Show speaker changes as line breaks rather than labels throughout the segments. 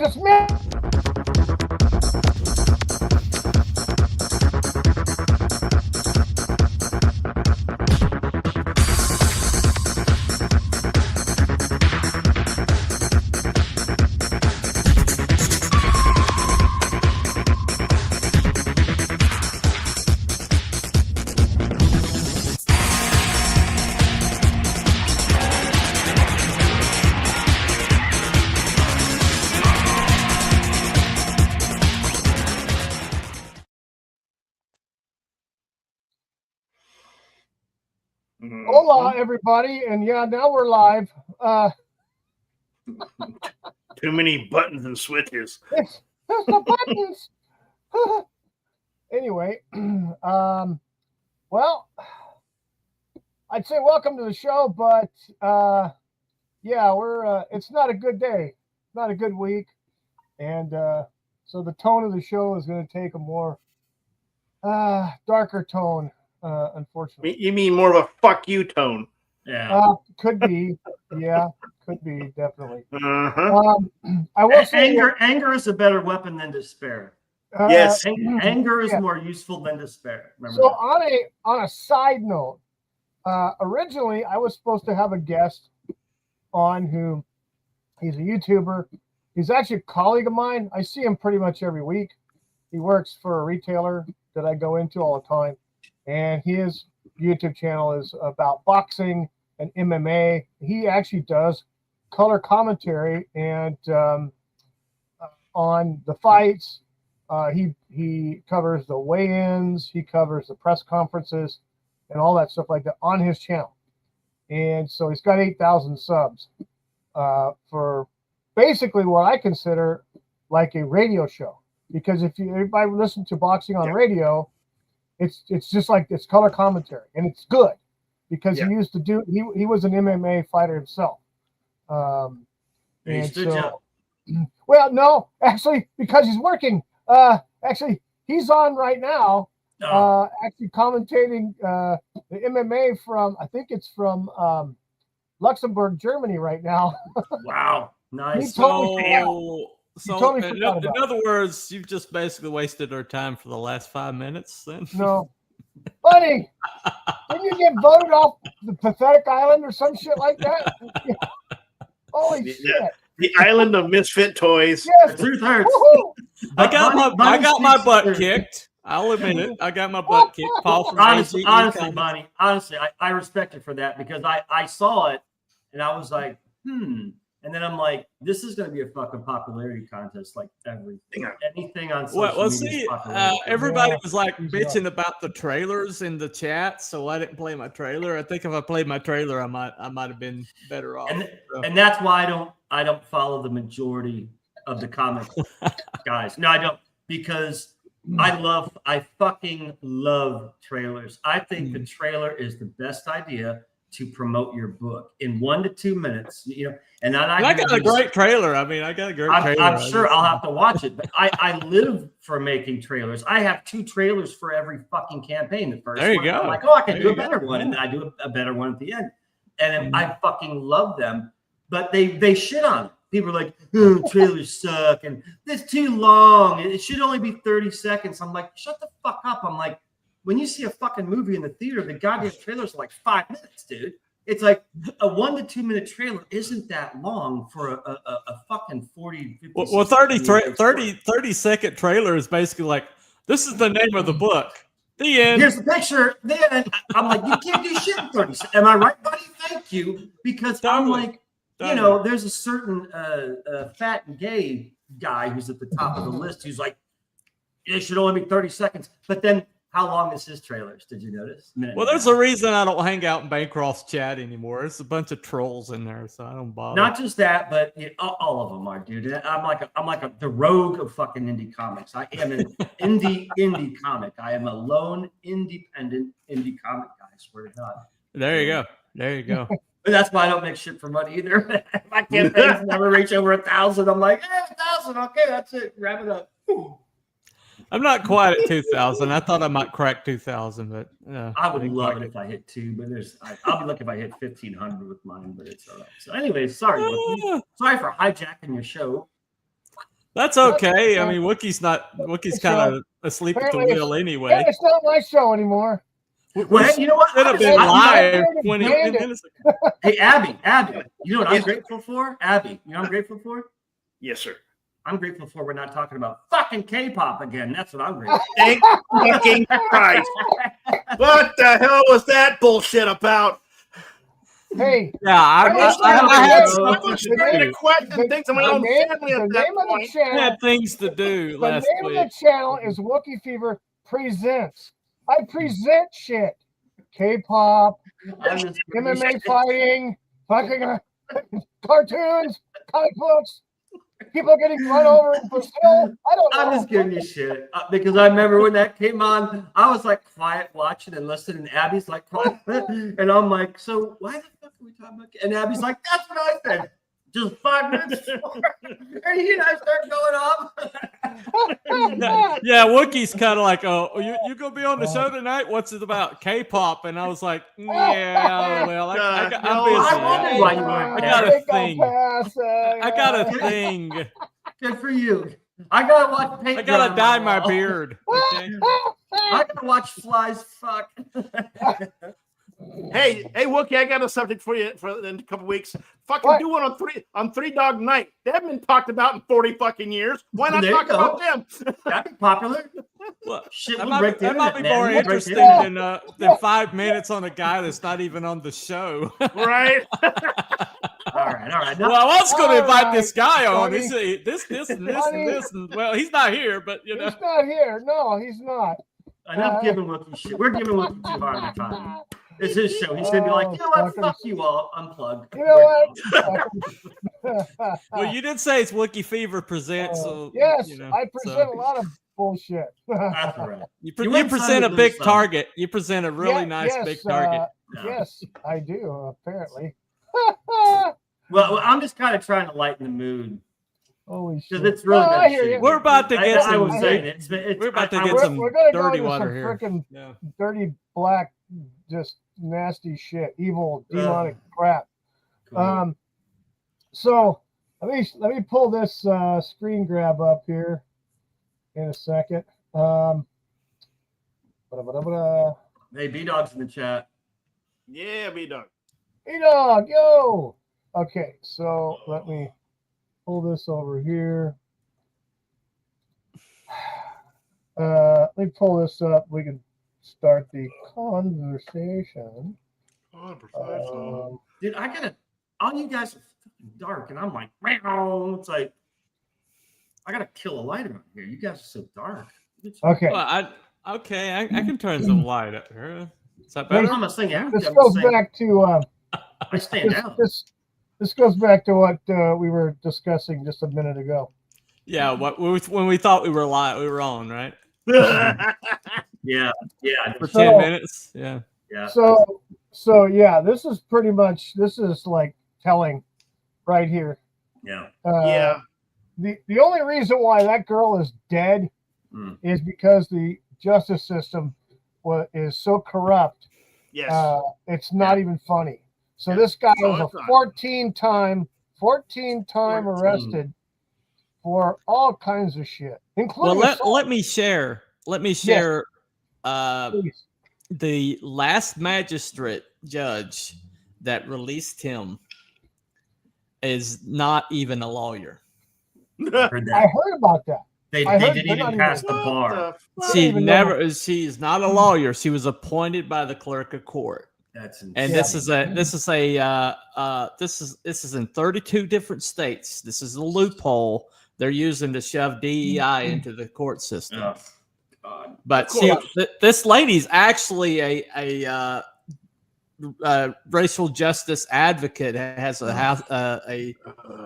It's me. Hola, everybody, and yeah, now we're live.
Too many buttons and switches.
It's the buttons. Anyway, well, I'd say welcome to the show, but yeah, we're it's not a good day, not a good week, and so the tone of the show is going to take a more darker tone, unfortunately.
You mean more of a fuck you tone?
Yeah.
Could be. Yeah, could be, definitely.
Uh-huh.
I will say
anger is a better weapon than despair.
Yes.
Anger is more useful than despair.
Remember so that. on a side note, originally I was supposed to have a guest on who he's a YouTuber. He's actually a colleague of mine. I see him pretty much every week. He works for a retailer that I go into all the time, and his YouTube channel is about boxing and MMA. He actually does color commentary and on the fights. He covers the weigh-ins, he covers the press conferences, and all that stuff like that on his channel. And so he's got 8,000 subs for basically what I consider like a radio show. Because if everybody listen to boxing on radio, it's just like this color commentary, and it's good because he used to do. He was an MMA fighter himself. And so, well, no, actually, because he's working. Actually, he's on right now. Actually, commentating the MMA from I think it's from Luxembourg, Germany, right now.
Wow, nice.
So in other words, you've just basically wasted our time for the last 5 minutes then?
No. Buddy, didn't you get voted off the pathetic island or some shit like that? Holy shit.
The island of misfit toys.
Yes.
The truth hurts.
I got my butt kicked. I'll admit it. I got my butt kicked. Paul from
honestly, Bonnie, I respect it for that because I saw it and I was like, And then I'm like, this is going to be a fucking popularity contest, like everything, anything on social media.
Everybody was like bitching about the trailers in the chat, so I didn't play my trailer. I think if I played my trailer, I might have been better off.
And that's why I don't follow the majority of the comic guys. No, I don't, because I fucking love trailers. I think the trailer is the best idea to promote your book in 1 to 2 minutes, and I
got a great trailer. I mean, I got a great trailer.
I'm sure I'll have to watch it, but I live for making trailers. I have 2 trailers for every fucking campaign. The first one, I'm like, I can do a better one, and then I do a better one at the end, and I fucking love them. But they shit on it. People are like, trailers suck, and it's too long. It should only be 30 seconds. I'm like, shut the fuck up. I'm like, when you see a fucking movie in the theater, the goddamn trailers are like 5 minutes, dude. It's like a 1 to 2 minute trailer isn't that long for a fucking 40, 50.
Well, 30 second trailer is basically like, this is the name of the book. The end.
Here's the picture. The end. I'm like, you can't do shit in 30 seconds. Am I right, buddy? Thank you. Because I'm like, there's a certain fat and gay guy who's at the top of the list who's like, it should only be 30 seconds. But then, how long is his trailers? Did you notice?
Well, there's a reason I don't hang out in Bancroft's chat anymore. There's a bunch of trolls in there, so I don't bother.
Not just that, but all of them are, dude. I'm like the rogue of fucking indie comics. I am an indie comic. I am a lone, independent indie comic guy. I swear to God.
There you go.
But that's why I don't make shit for money either. My campaigns never reach over 1,000. I'm like, 1,000. Okay, that's it. Wrap it up.
I'm not quite at 2,000. I thought I might crack 2,000, but
I would love it if I hit 2. But I'll be lucky if I hit 1,500 with mine. But it's all right. So, anyways, sorry for hijacking your show.
That's okay. I mean, Wookie's kind of asleep at the wheel anyway.
Yeah, it's not my show anymore.
Well, you know what?
Should have been live 20 minutes ago.
Hey, Abby, you know what I'm grateful for? Abby, you know what I'm grateful for?
Yes, sir.
I'm grateful for we're not talking about fucking K-pop again. That's what I'm grateful for.
Thank fucking Christ. What the hell was that bullshit about?
Hey.
Yeah, I had things to do last week.
The name of the channel is Wookie Fever Presents. I present shit. K-pop, MMA fighting, fucking cartoons, comic books. People getting run over in Brazil. I don't know.
I'm just giving you shit because I remember when that came on, I was like quiet watching and listening, and Abby's like quiet, and I'm like, so why the fuck are we talking about? And Abby's like, that's what I said. Just 5 minutes before, and he and I start going off.
Yeah, Wookie's kind of like, oh, you gonna be on the show tonight? What's it about? K-pop, and I was like, yeah, well, I'm busy.
I wondered why you weren't.
I got a thing.
Good for you. I gotta watch paint.
I gotta dye my beard. Okay?
I gotta watch flies fuck.
Hey, Wookie, I got a subject for you in a couple weeks. Fucking do one on Three Dog Night. They haven't been talked about in 40 fucking years. Why not talk about them?
That'd be popular.
Well,
shit,
that might be more interesting than 5 minutes on a guy that's not even on the show.
Right?
All right.
Well, I was going to invite this guy on. This and this. And, well, he's not here, but you know.
He's not here. No, he's not.
Enough giving Wookie shit. We're giving Wookie too hard of a time. It's his show. He's gonna be like, you know what? Fuck you all. Unplug.
You know
what? Well, you did say it's Wookie Fever Presents. So,
yes,
you know,
I present a lot of bullshit.
That's right.
You present a big target. You present a really nice big target.
Yes, I do. Apparently.
Well, I'm just kind of trying to lighten the mood.
Holy shit!
Because it's really shit.
We're about to get some.
We're
about to get some dirty water here.
Freaking dirty black, just nasty shit, evil, demonic crap. Cool. So let me pull this screen grab up here in a second.
Hey, B-Dog's in the chat.
Yeah, B-Dog.
B-Dog, yo. Okay, so let me pull this over here. Let me pull this up. We can start the conversation.
Dude, all you guys are fucking dark, and I'm like, meow. It's like, I gotta kill a light around here. You guys are so dark.
Okay.
Well, I can turn some light up here. Is that better?
I'm a singer.
This goes back to
I stand out.
This goes back to what we were discussing just a minute ago.
Yeah, when we thought we were live, we were on, right?
Yeah.
For 10 minutes. Yeah.
So yeah, this is like telling right here.
Yeah.
The only reason why that girl is dead is because the justice system is so corrupt.
Yes.
It's not even funny. So this guy was a 14-time arrested for all kinds of shit, including.
Well, let me share. The last magistrate judge that released him is not even a lawyer.
I heard about that.
They didn't even pass the bar.
She's not a lawyer. She was appointed by the clerk of court.
That's insane.
And this is in 32 different states. This is a loophole they're using to shove DEI into the court system.
Oh, God.
But this lady's actually a racial justice advocate, has a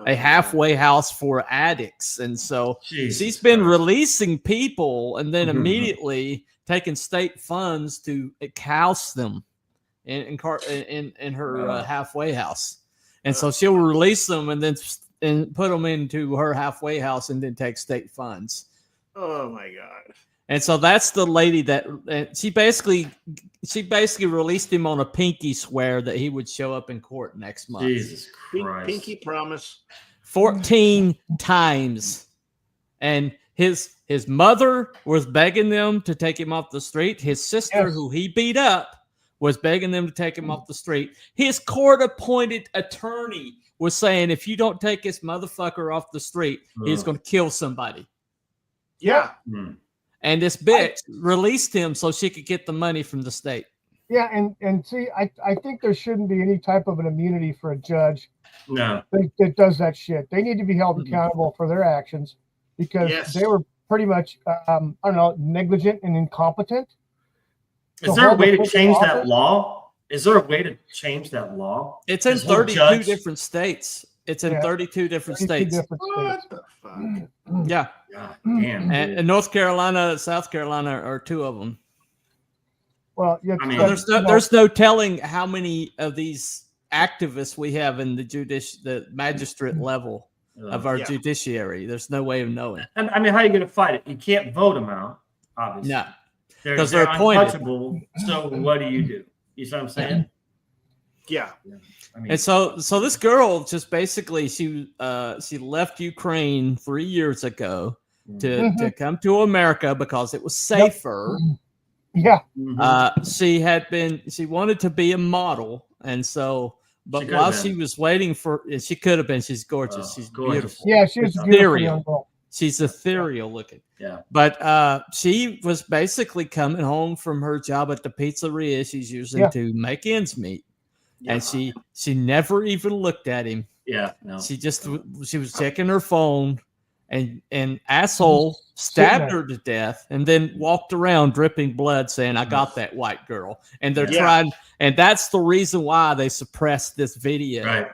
halfway house for addicts, and so she's been releasing people and then immediately taking state funds to house them in her halfway house, and so she'll release them and then put them into her halfway house and then take state funds.
Oh my God.
And so that's the lady that she basically released him on a pinky swear that he would show up in court next month.
Jesus Christ.
Pinky promise.
14 times. And his mother was begging them to take him off the street. His sister,
Yes.
who he beat up, was begging them to take him off the street. His court-appointed attorney was saying, if you don't take this motherfucker off the street, he's going to kill somebody.
Yeah.
And this bitch released him so she could get the money from the state.
Yeah, and see, I think there shouldn't be any type of an immunity for a judge that does that shit. They need to be held accountable for their actions because they were pretty much, I don't know, negligent and incompetent.
Is there a way to change that law? Is there a way to change that law?
It's in 32 different states. It's in 32 different states.
What the fuck?
Yeah.
God damn.
And North Carolina, South Carolina are two of them.
Well, yeah,
I mean,
there's no telling how many of these activists we have in the magistrate level of our judiciary. There's no way of knowing.
And I mean, how are you going to fight it? You can't vote them out, obviously.
No,
because
they're appointed.
Untouchable. So what do? You see what I'm saying?
Yeah.
I mean,
And so this girl just basically she left Ukraine 3 years ago to come to America because it was safer.
Yeah.
She wanted to be a model, and so while she was waiting she could have been. She's gorgeous. She's beautiful.
Yeah, she was a beautiful young girl.
She's ethereal looking.
Yeah.
But she was basically coming home from her job at the pizzeria she's using to make ends meet.
Yeah.
And she never even looked at him.
Yeah. No.
She was checking her phone, and asshole stabbed her to death, and then walked around dripping blood, saying, "I got that white girl." And they're trying, and that's the reason why they suppressed this video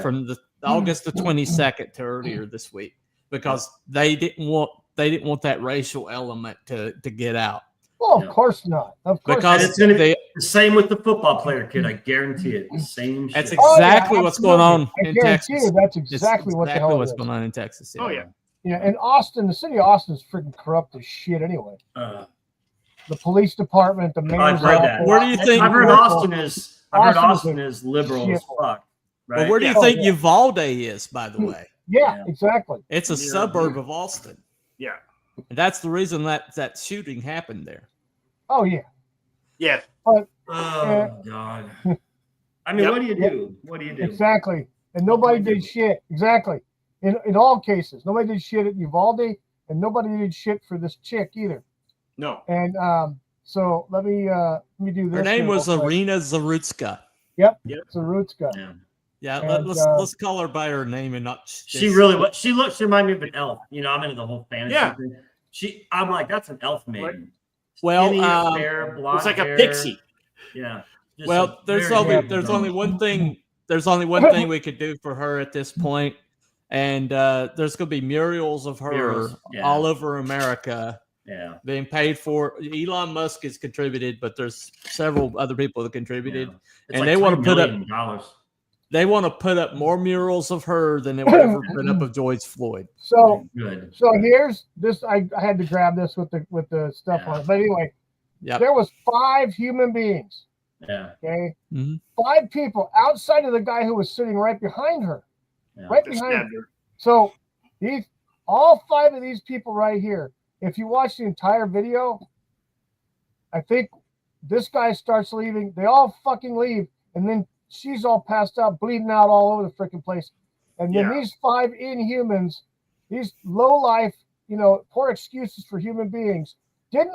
from the August the 22nd to earlier this week, because they didn't want that racial element to get out.
Well, of course not. Of course,
because
it's going to be the same with the football player, kid. I guarantee it. The same.
That's exactly what's going on in Texas.
That's exactly what the hell
what's going on in Texas.
Oh yeah.
Yeah, and Austin, the city of Austin is freaking corrupt as shit anyway. The police department, the mayor's
I've heard that.
Where do you think?
I've heard Austin is liberal as fuck. Right?
Well, where do you think Uvalde is, by the way?
Yeah, exactly.
It's a suburb of Austin.
Yeah.
And that's the reason that shooting happened there.
Oh yeah.
Yeah.
But
God. I mean, what do you do? What do you do?
Exactly. And nobody did shit. Exactly. In all cases, nobody did shit at Uvalde, and nobody did shit for this chick either.
No.
And so let me do this.
Her name was Iryna Zarutska.
Yep. Zarutska.
Yeah. Let's call her by her name and not.
She reminded me of an elf. You know, I'm into the whole fantasy thing. I'm like, that's an elf maiden.
Well,
hair, blonde
it's like
hair.
a pixie.
Yeah.
Well, there's only one thing. There's only one thing we could do for her at this point, and there's going to be murals of her all over America.
Yeah,
being paid for. Elon Musk has contributed, but there's several other people that contributed, and
like
they want to put up.
$3
They want to put up more murals of her than they would ever put up of George Floyd.
So
good.
So here's this. I had to grab this with the stuff on it. But anyway, there was 5 human beings.
Yeah.
Okay. 5 people outside of the guy who was sitting right behind her.
Yeah.
Right behind her. So all 5 of these people right here. If you watch the entire video, I think this guy starts leaving. They all fucking leave, and then she's all passed out, bleeding out all over the freaking place. And then these 5 inhumans, these low life, poor excuses for human beings, didn't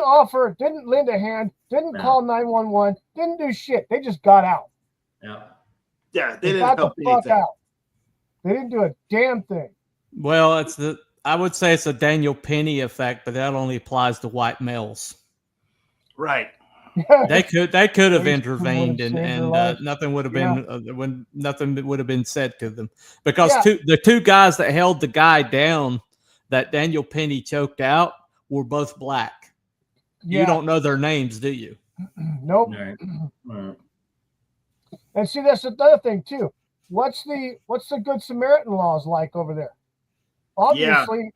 lend a hand, didn't call 911, didn't do shit. They just got out.
Yeah.
Yeah, they didn't
got
help
the fuck
anything.
out. They didn't do a damn thing.
Well, I would say it's a Daniel Penny effect, but that only applies to white males.
Right.
They could have intervened, and nothing would have been nothing would have been said to them, because the 2 guys that held the guy down that Daniel Penny choked out were both black. You don't know their names, do you?
Nope.
Right.
And see, that's another thing too. What's the Good Samaritan laws like over there? Obviously,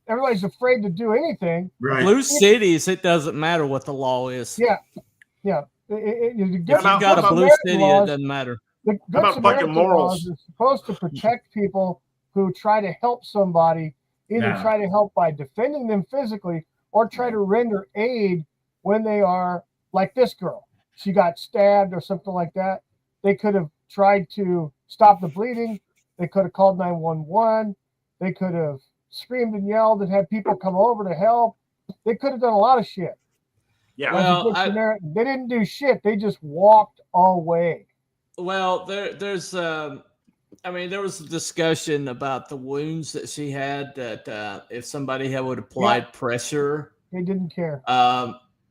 everybody's afraid to do anything.
Right.
Blue cities, it doesn't matter what the law is.
Yeah.
If you got a blue city, it doesn't matter.
The Good Samaritan laws is supposed to protect people who try to help somebody either try to help by defending them physically or try to render aid when they are like this girl. She got stabbed or something like that. They could have tried to stop the bleeding. They could have called 911. They could have screamed and yelled and had people come over to help. They could have done a lot of shit.
Yeah.
Well,
they didn't do shit. They just walked away.
Well, there was a discussion about the wounds that she had, that if somebody would applied pressure,
they didn't care.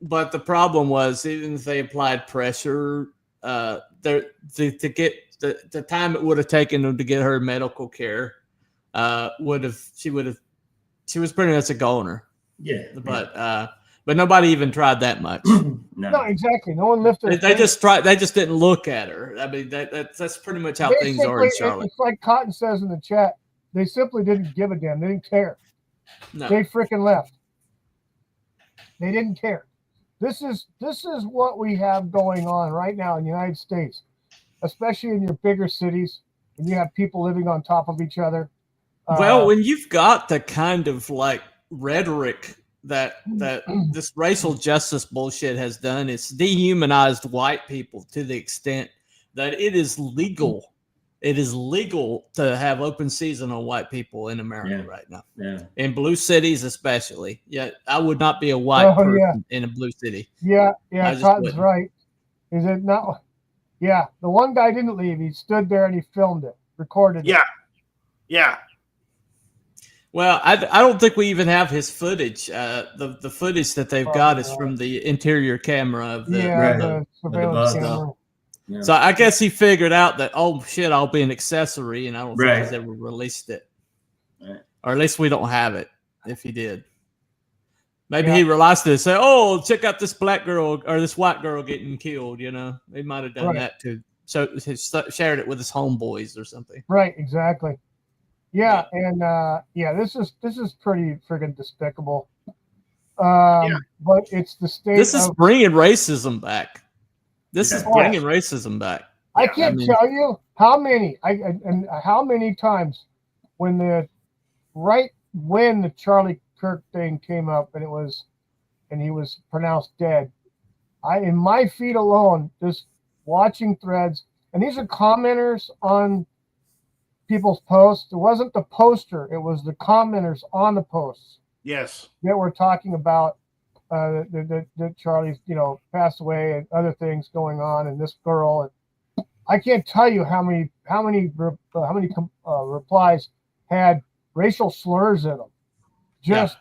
But the problem was, even if they applied pressure, to get the time it would have taken them to get her medical care, she was pretty much a goner.
Yeah.
But nobody even tried that much.
No, exactly. No one lifted.
They just tried. They just didn't look at her. I mean, that's pretty much how things are in Charlotte.
It's like Cotton says in the chat. They simply didn't give a damn. They didn't care.
No.
They freaking left. They didn't care. This is what we have going on right now in the United States, especially in your bigger cities, and you have people living on top of each other.
Well, when you've got the kind of like rhetoric that this racial justice bullshit has done, it's dehumanized white people to the extent that it is legal. It is legal to have open season on white people in America right now.
Yeah.
In blue cities, especially. Yeah, I would not be a white person in a blue city.
Yeah, Cotton's right. Is it not? Yeah, the one guy didn't leave. He stood there and he filmed it, recorded it.
Yeah.
Well, I don't think we even have his footage. The footage that they've got is from the interior camera of the
surveillance camera.
Yeah.
So I guess he figured out that, oh shit, I'll be an accessory, and I don't think he's ever released it, or at least we don't have it. If he did, maybe he realized it and said, "Oh, check out this black girl or this white girl getting killed." You know, he might have done that too. So he shared it with his homeboys or something.
Right, exactly. Yeah, and this is pretty friggin' despicable. But it's the state.
This is bringing racism back. This is bringing racism back.
I can't tell you how many how many times when the Charlie Kirk thing came up and he was pronounced dead, in my feed alone, just watching threads, and these are commenters on people's posts. It wasn't the poster; it was the commenters on the posts.
Yes,
that were talking about that Charlie's passed away and other things going on, and this girl. And I can't tell you how many replies had racial slurs in them, just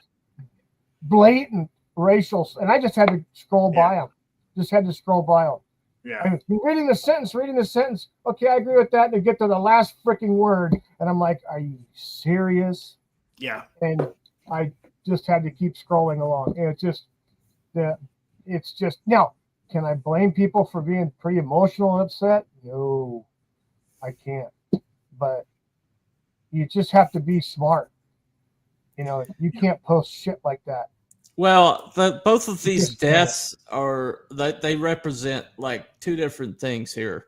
blatant racial. And I just had to scroll by them. Just had to scroll by them.
Yeah.
And reading the sentence. Okay, I agree with that. And they get to the last freaking word, and I'm like, are you serious?
Yeah.
And I just had to keep scrolling along. And it's just now. Can I blame people for being pretty emotional and upset? No, I can't. But you just have to be smart. You can't post shit like that.
Well, both of these deaths they represent like two different things here.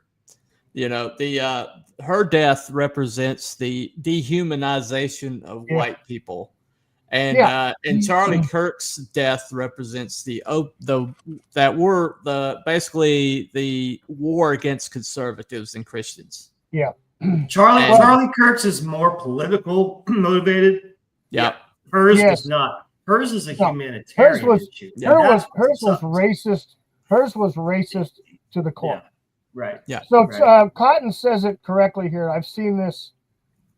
Her death represents the dehumanization of white people. And Charlie Kirk's death represents basically the war against conservatives and Christians.
Yeah.
Charlie Kirk's is more political motivated.
Yeah.
Hers is not. Hers is a humanitarian issue.
Hers was racist. Hers was racist to the core.
Yeah. Right.
Yeah.
So Cotton says it correctly here. I've seen this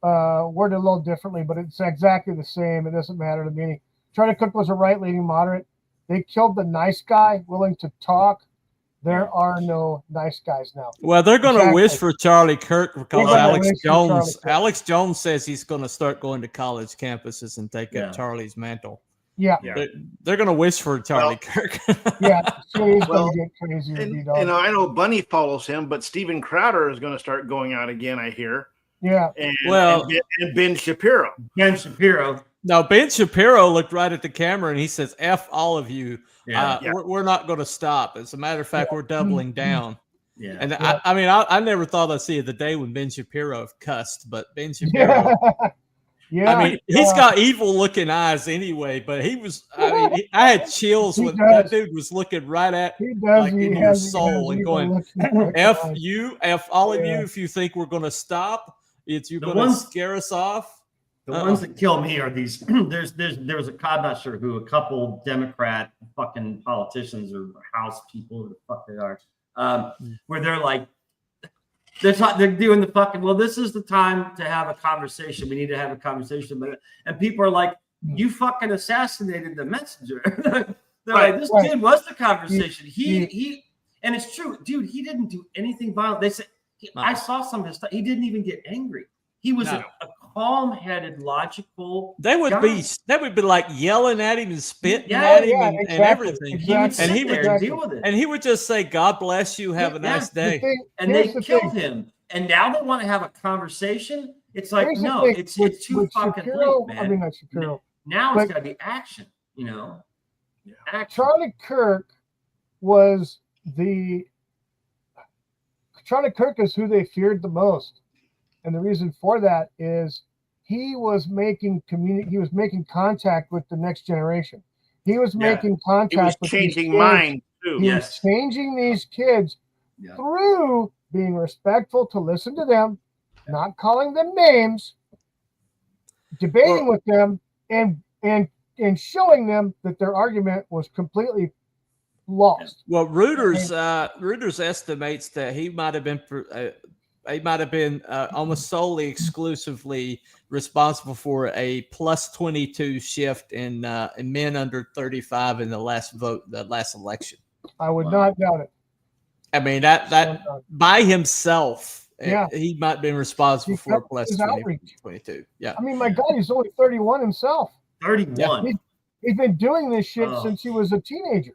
worded a little differently, but it's exactly the same. It doesn't matter to me. Charlie Kirk was a right-leaning moderate. They killed the nice guy willing to talk. There are no nice guys now.
Well, they're going to wish for Charlie Kirk because Alex Jones says he's going to start going to college campuses and take up Charlie's mantle.
Yeah.
They're going to wish for Charlie Kirk.
Yeah. He's going to get crazy.
And I know Bunny follows him, but Steven Crowder is going to start going out again, I hear.
Yeah.
And Ben Shapiro.
No, Ben Shapiro looked right at the camera and he says, F all of you. We're not going to stop. As a matter of fact, we're doubling down. Yeah. And I never thought I'd see the day when Ben Shapiro cussed, but Ben Shapiro
Yeah,
I mean, he's got evil looking eyes anyway, but he was, I mean, I had chills when that dude was looking right at, like in your soul and going, F all of you, if you think we're going to stop, you're going to scare us off.
The ones that kill me are these. there was a, I'm not sure who, a couple Democrat fucking politicians or House people, who the fuck they are, where they're like, they're doing the fucking, well, this is the time to have a conversation. We need to have a conversation. And people are like, you fucking assassinated the messenger. They're like, this dude was the conversation. He, and it's true, dude, he didn't do anything violent. They said, I saw some of his stuff. He didn't even get angry. He was a calm-headed, logical. They would
be like yelling at him and spitting at him and everything.
Exactly. And he would
deal with it. And he would just say, "God bless you. Have a nice day."
And they killed him. And now they want to have a conversation. It's like, no, it's too fucking late, man.
I mean, not Shapiro.
Now it's got to be action. You know, action.
Charlie Kirk was Charlie Kirk is who they feared the most. And the reason for that is he was making contact with the next generation. He was making contact with
changing minds too.
He was changing these kids through being respectful to listen to them, not calling them names, debating with them, and showing them that their argument was completely lost.
Well, Reuters estimates that he might have been almost solely exclusively responsible for a plus 22 shift in men under 35 in the last election.
I would not doubt it.
I mean, that by himself, he might have been responsible for a plus 22. Yeah.
I mean, my God, he's only 31 himself.
31.
Yeah. He's been doing this shit since he was a teenager.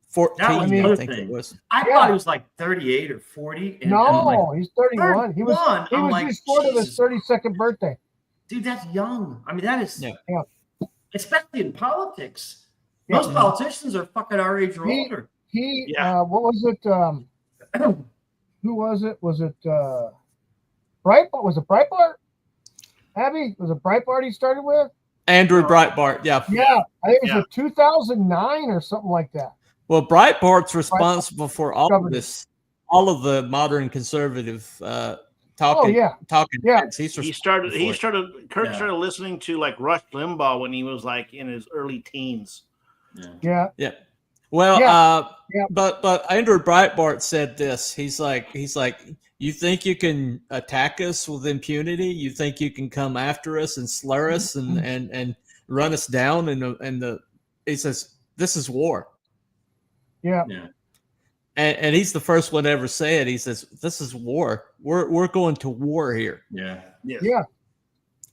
14, I think it was.
I thought he was like 38 or 40.
He's 31. He was just short of his 32nd birthday.
Dude, that's young. I mean, that is, especially in politics. Most politicians are fucking our age or older.
What was it? Who was it? Was it Breitbart? Was it Breitbart? Abby? Was it Breitbart he started with?
Andrew Breitbart, yeah.
Yeah, I think it was 2009 or something like that.
Well, Breitbart's responsible for all of this, all of the modern conservative talking. Heads.
Kirk started listening to like Rush Limbaugh when he was like in his early teens.
Yeah.
Well, but Andrew Breitbart said this. He's like, you think you can attack us with impunity? You think you can come after us and slur us and run us down? He says, this is war.
Yeah.
And he's the first one to ever say it. He says, this is war. We're going to war here.
Yeah.
Yes. Yeah.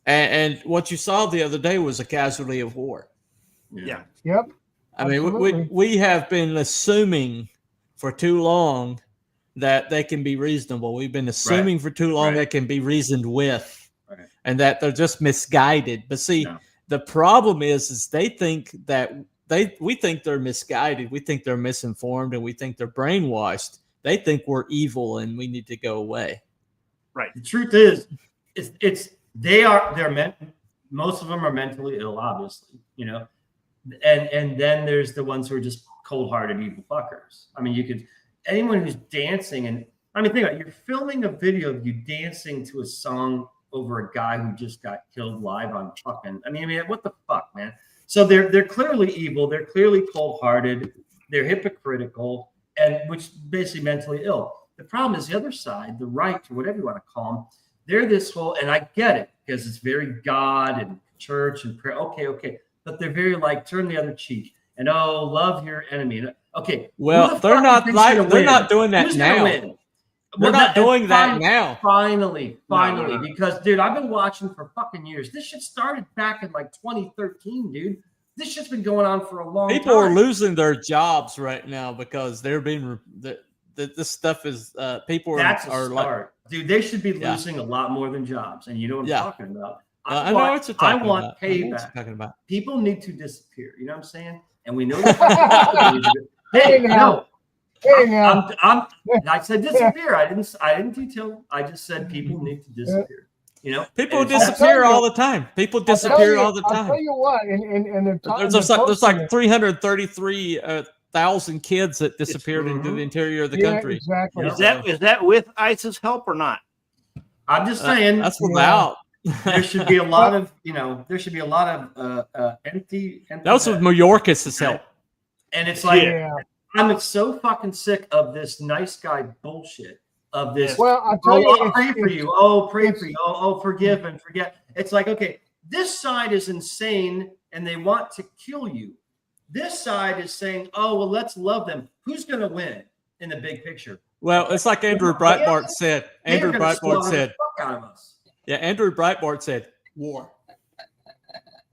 And what you saw the other day was a casualty of war.
Yeah.
Yep.
I mean, we have been assuming for too long that they can be reasonable. We've been assuming for too long they can be reasoned with, and that they're just misguided. But see, the problem is they think that we think they're misguided. We think they're misinformed, and we think they're brainwashed. They think we're evil and we need to go away.
Right. The truth is, most of them are mentally ill, obviously, you know. And then there's the ones who are just cold-hearted evil fuckers. I mean, anyone who's dancing, and I mean, think about it, you're filming a video of you dancing to a song over a guy who just got killed live on fucking. I mean, what the fuck, man? So they're clearly evil. They're clearly cold-hearted. They're hypocritical, and which basically mentally ill. The problem is the other side, the right, or whatever you want to call them. They're this whole, and I get it because it's very God and church and prayer. Okay. But they're very like turn the other cheek and love your enemy. Okay.
Well, they're not doing that now. They're not doing that now.
Finally, because dude, I've been watching for fucking years. This shit started back in like 2013, dude. This shit's been going on for a long time.
People are losing their jobs right now because they're being this stuff is people are like,
dude, they should be losing a lot more than jobs. And you know what I'm talking about.
I know what you're talking
about. I want payback. People need to disappear. You know what I'm saying? And we know that. I said disappear. I didn't detail. I just said people need to disappear. You know,
people
and it's-
disappear all the time. People disappear all the
I'll
time.
tell you what, and they're
There's like 333,000 kids that disappeared into the interior of the country.
Exactly.
Is that with ISIS help or not?
I'm just saying
that's without.
there should be a lot of empty.
That was with Mayorkas' help.
And it's like I'm so fucking sick of this nice guy bullshit. Of this,
well, I'll tell you,
I'll pray for you. Oh, pray for you. Oh, forgive and forget. It's like, okay, this side is insane and they want to kill you. This side is saying, oh, well, let's love them. Who's going to win in the big picture?
Well, it's like Andrew Breitbart said. Andrew Breitbart said,
fuck out of us.
Yeah, Andrew Breitbart said, war.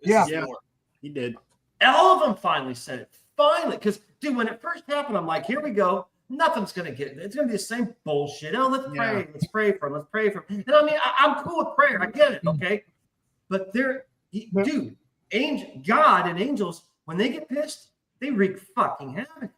Yeah,
war. He did.
All of them finally said it. Finally, because, dude, when it first happened, I'm like, here we go. Nothing's going to get it. It's going to be the same bullshit. Oh, let's pray. Let's pray for him. Let's pray for him. And I mean, I'm cool with prayer. I get it. Okay. But dude, God and angels, when they get pissed, they wreak fucking havoc.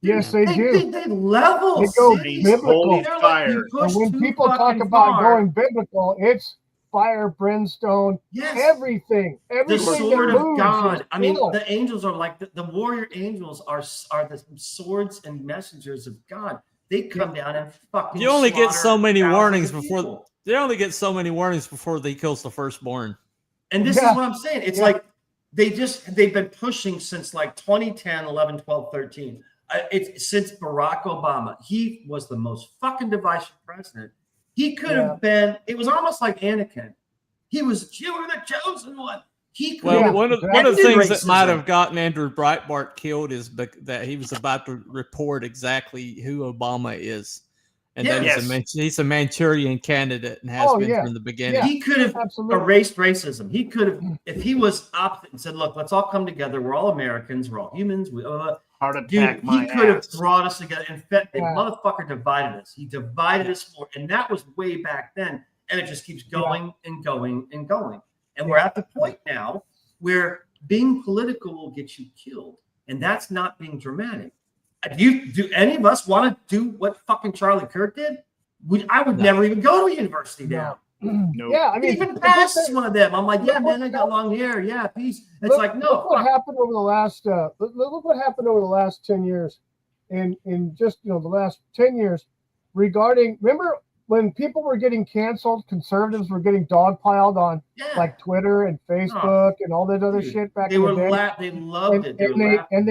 Yes, they do.
They level.
They go
cities.
biblical.
Like,
and when people talk about going biblical, it's fire, brimstone, everything.
The sword
that
of
moves
God. I mean,
killed.
the angels are like the warrior angels are the swords and messengers of God. They come down and fucking.
You only get so many warnings
before.
before. They only get so many warnings before they kills the firstborn.
And this is what I'm saying. It's like they've been pushing since like 2010, 11, 12, 13. It's since Barack Obama. He was the most fucking divisive president. He could have been. It was almost like Anakin. He was you were the chosen one. He could.
Well, one of the things that might have gotten Andrew Breitbart killed is that he was about to report exactly who Obama is, and that he's a Manchurian candidate and has been from the beginning.
He could have erased racism. He could have, if he was opposite and said, "Look, let's all come together. We're all Americans. We're all humans."
Heart attack.
He could have brought us together. In fact, the motherfucker divided us. He divided us more, and that was way back then. And it just keeps going and going and going. And we're at the point now where being political will get you killed, and that's not being dramatic. Do any of us want to do what fucking Charlie Kirk did? I would never even go to a university now.
No.
Yeah, I mean,
even past one of them. I'm like, yeah, man, I got long hair. Yeah, peace. It's like, no.
Look what happened over the last. Look what happened over the last 10 years, in just the last 10 years, regarding. Remember when people were getting canceled, conservatives were getting dogpiled on like Twitter and Facebook and all that other shit back in the day.
They loved it.
And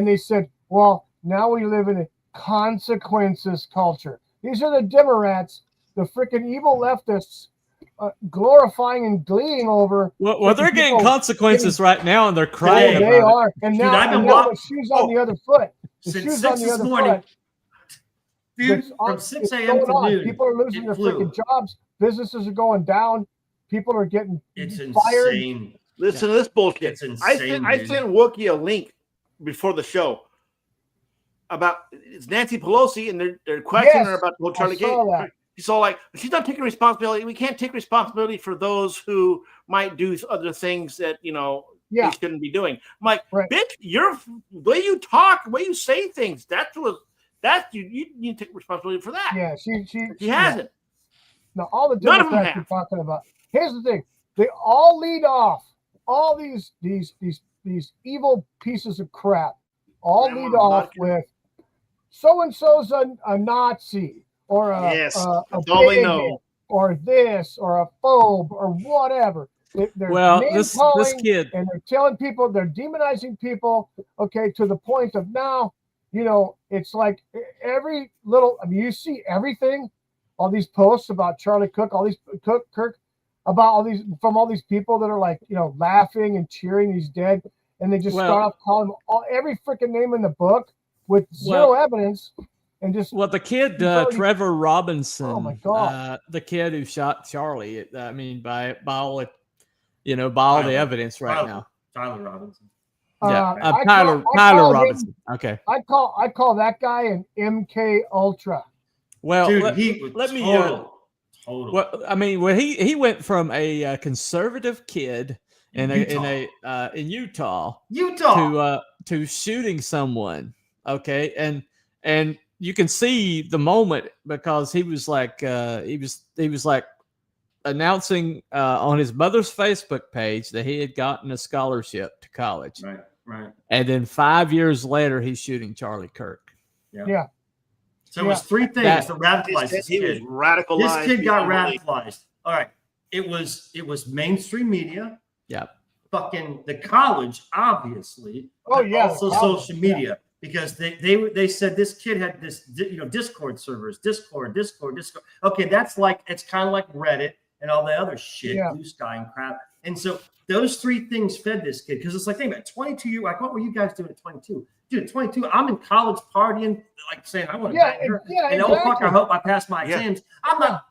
they said, well, now we live in a consequences culture. These are the Democrats, the freaking evil leftists, glorifying and gleeing over.
Well, they're getting consequences right now, and they're crying.
They are, and now the shoe's on the other foot.
Since 6 this morning, dude, from 6 a.m. to noon,
people are losing their freaking jobs. Businesses are going down. People are getting fired.
Insane.
Listen to this bullshit.
It's insane.
I sent Wookie a link before the show about it's Nancy Pelosi, and they're questioning her about the whole Charlie Kirk. She's all like, she's not taking responsibility. We can't take responsibility for those who might do other things that they shouldn't be doing. I'm like, bitch, the way you talk, the way you say things, you need to take responsibility for that.
Yeah, she
hasn't.
Now all the Democrats you're talking about. Here's the thing: they all lead off. All these evil pieces of crap all lead off with so and so's a Nazi. Or a bigot, or this, or a phobe, or whatever.
This kid,
and they're telling people, they're demonizing people. Okay, to the point of now, it's like every little. I mean, you see everything, all these posts about Charlie Kirk, Kirk, about all these people that are like, laughing and cheering he's dead, and they just start off calling every freaking name in the book with zero evidence. And
the kid Trevor Robinson,
oh my God,
the kid who shot Charlie. I mean, by all the evidence now.
Tyler Robinson.
Tyler Robinson. Okay.
I call that guy an MK Ultra.
Well,
dude,
let me.
Total.
Well, I mean, he went from a conservative kid in Utah to shooting someone. Okay, and you can see the moment because he was like announcing on his mother's Facebook page that he had gotten a scholarship to college.
Right.
And then 5 years later, he's shooting Charlie Kirk.
Yeah.
So it was three things that radicalized this kid.
He was radicalized.
This kid got radicalized. All right. It was mainstream media.
Yeah.
Fucking the college, obviously.
Oh yeah.
Also social media, because they said this kid had this, Discord servers, Discord. Okay, that's like, it's kind of like Reddit and all the other shit, Blue Sky and crap. And so those three things fed this kid, because it's like, think about it, 22 years. Like, what were you guys doing at 22? Dude, at 22, I'm in college partying, like saying I want to bang her. And oh fuck, I hope I pass my exams. I'm not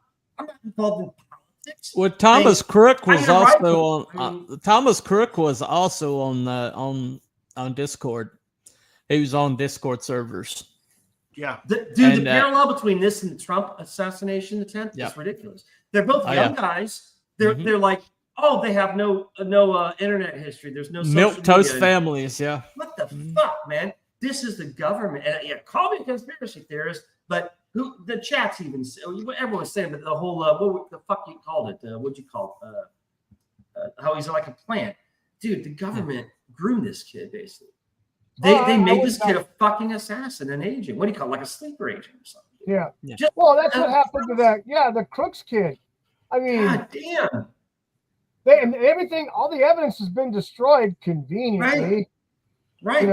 involved in politics.
Well, Thomas Crook was also on. Thomas Crook was also on Discord. He was on Discord servers.
Yeah,
the parallel between this and the Trump assassination attempt is ridiculous. They're both young guys. They're like, oh, they have no internet history. There's no
milk toast families. Yeah.
What the fuck, man? This is the government. And call me a conspiracy theorist, but who the chat's even everyone's saying, but the whole what the fuck you called it? What'd you call it? How he's like a plant, dude. The government groomed this kid basically. They made this kid a fucking assassin, an agent. What do you call it? Like a sleeper agent or something?
Yeah. Well, that's what happened to that. Yeah, the Crooks kid. I mean,
God damn.
And everything, all the evidence has been destroyed conveniently.
Right.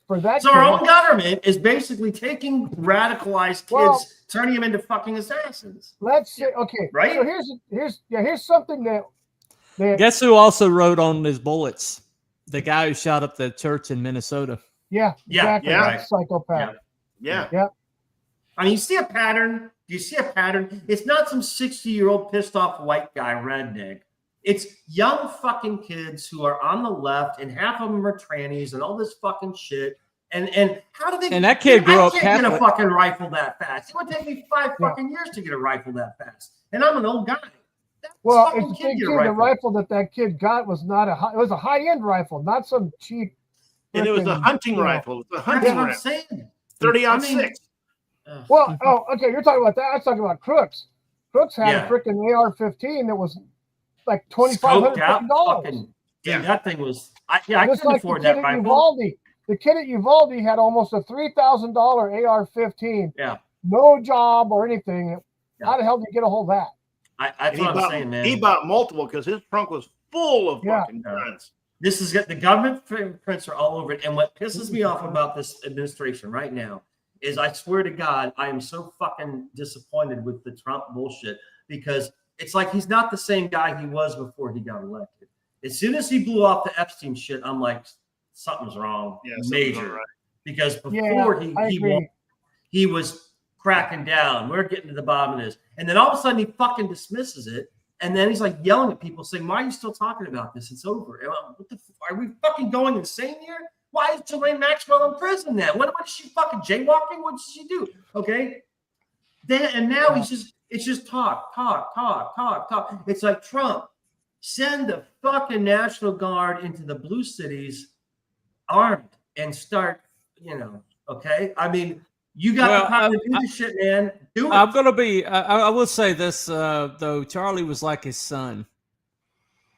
For that.
So our own government is basically taking radicalized kids, turning them into fucking assassins.
Let's say, okay.
Right.
So here's something that.
Guess who also wrote on his bullets? The guy who shot up the church in Minnesota.
Yeah. Exactly.
Right.
Psychopath.
Yeah.
I mean, you see a pattern. Do you see a pattern? It's not some 60-year-old pissed off white guy redneck. It's young fucking kids who are on the left, and half of them are trannies and all this fucking shit. And how do they?
And that kid grew up Catholic.
I can't get a fucking rifle that fast. It would take me 5 fucking years to get a rifle that fast, and I'm an old guy.
Well, it's the thing too. The rifle that kid got was not it was a high-end rifle, not some cheap.
And it was a hunting rifle. It was a hunting rifle.
Saying
30-06.
Well, okay. You're talking about that. I was talking about Crooks. Crooks had a freaking AR-15 that was like $2,500.
Yeah, that thing was. I couldn't afford that rifle.
Uvalde. The kid at Uvalde had almost a $3,000 AR-15.
Yeah. No
job or anything. Yeah. How the hell did you get a hold of that?
That's what I'm saying, man.
He bought multiple because his trunk was full of fucking guns.
This is the government prints are all over it. And what pisses me off about this administration right now is, I swear to God, I am so fucking disappointed with the Trump bullshit, because it's like he's not the same guy he was before he got elected. As soon as he blew off the Epstein shit, I'm like, something's wrong, major. Right. Because before he was cracking down. We're getting to the bottom of this. And then all of a sudden he fucking dismisses it. And then he's like yelling at people saying, why are you still talking about this? It's over. What the are we fucking going insane here? Why is Ghislaine Maxwell in prison then? What is she fucking jaywalking? What did she do? Okay. And now it's just talk. It's like, Trump, send the fucking National Guard into the blue cities armed and start, okay? I mean, you got the power to do this shit, man. Do it.
I'm going to be, I will say this, though. Charlie was like his son.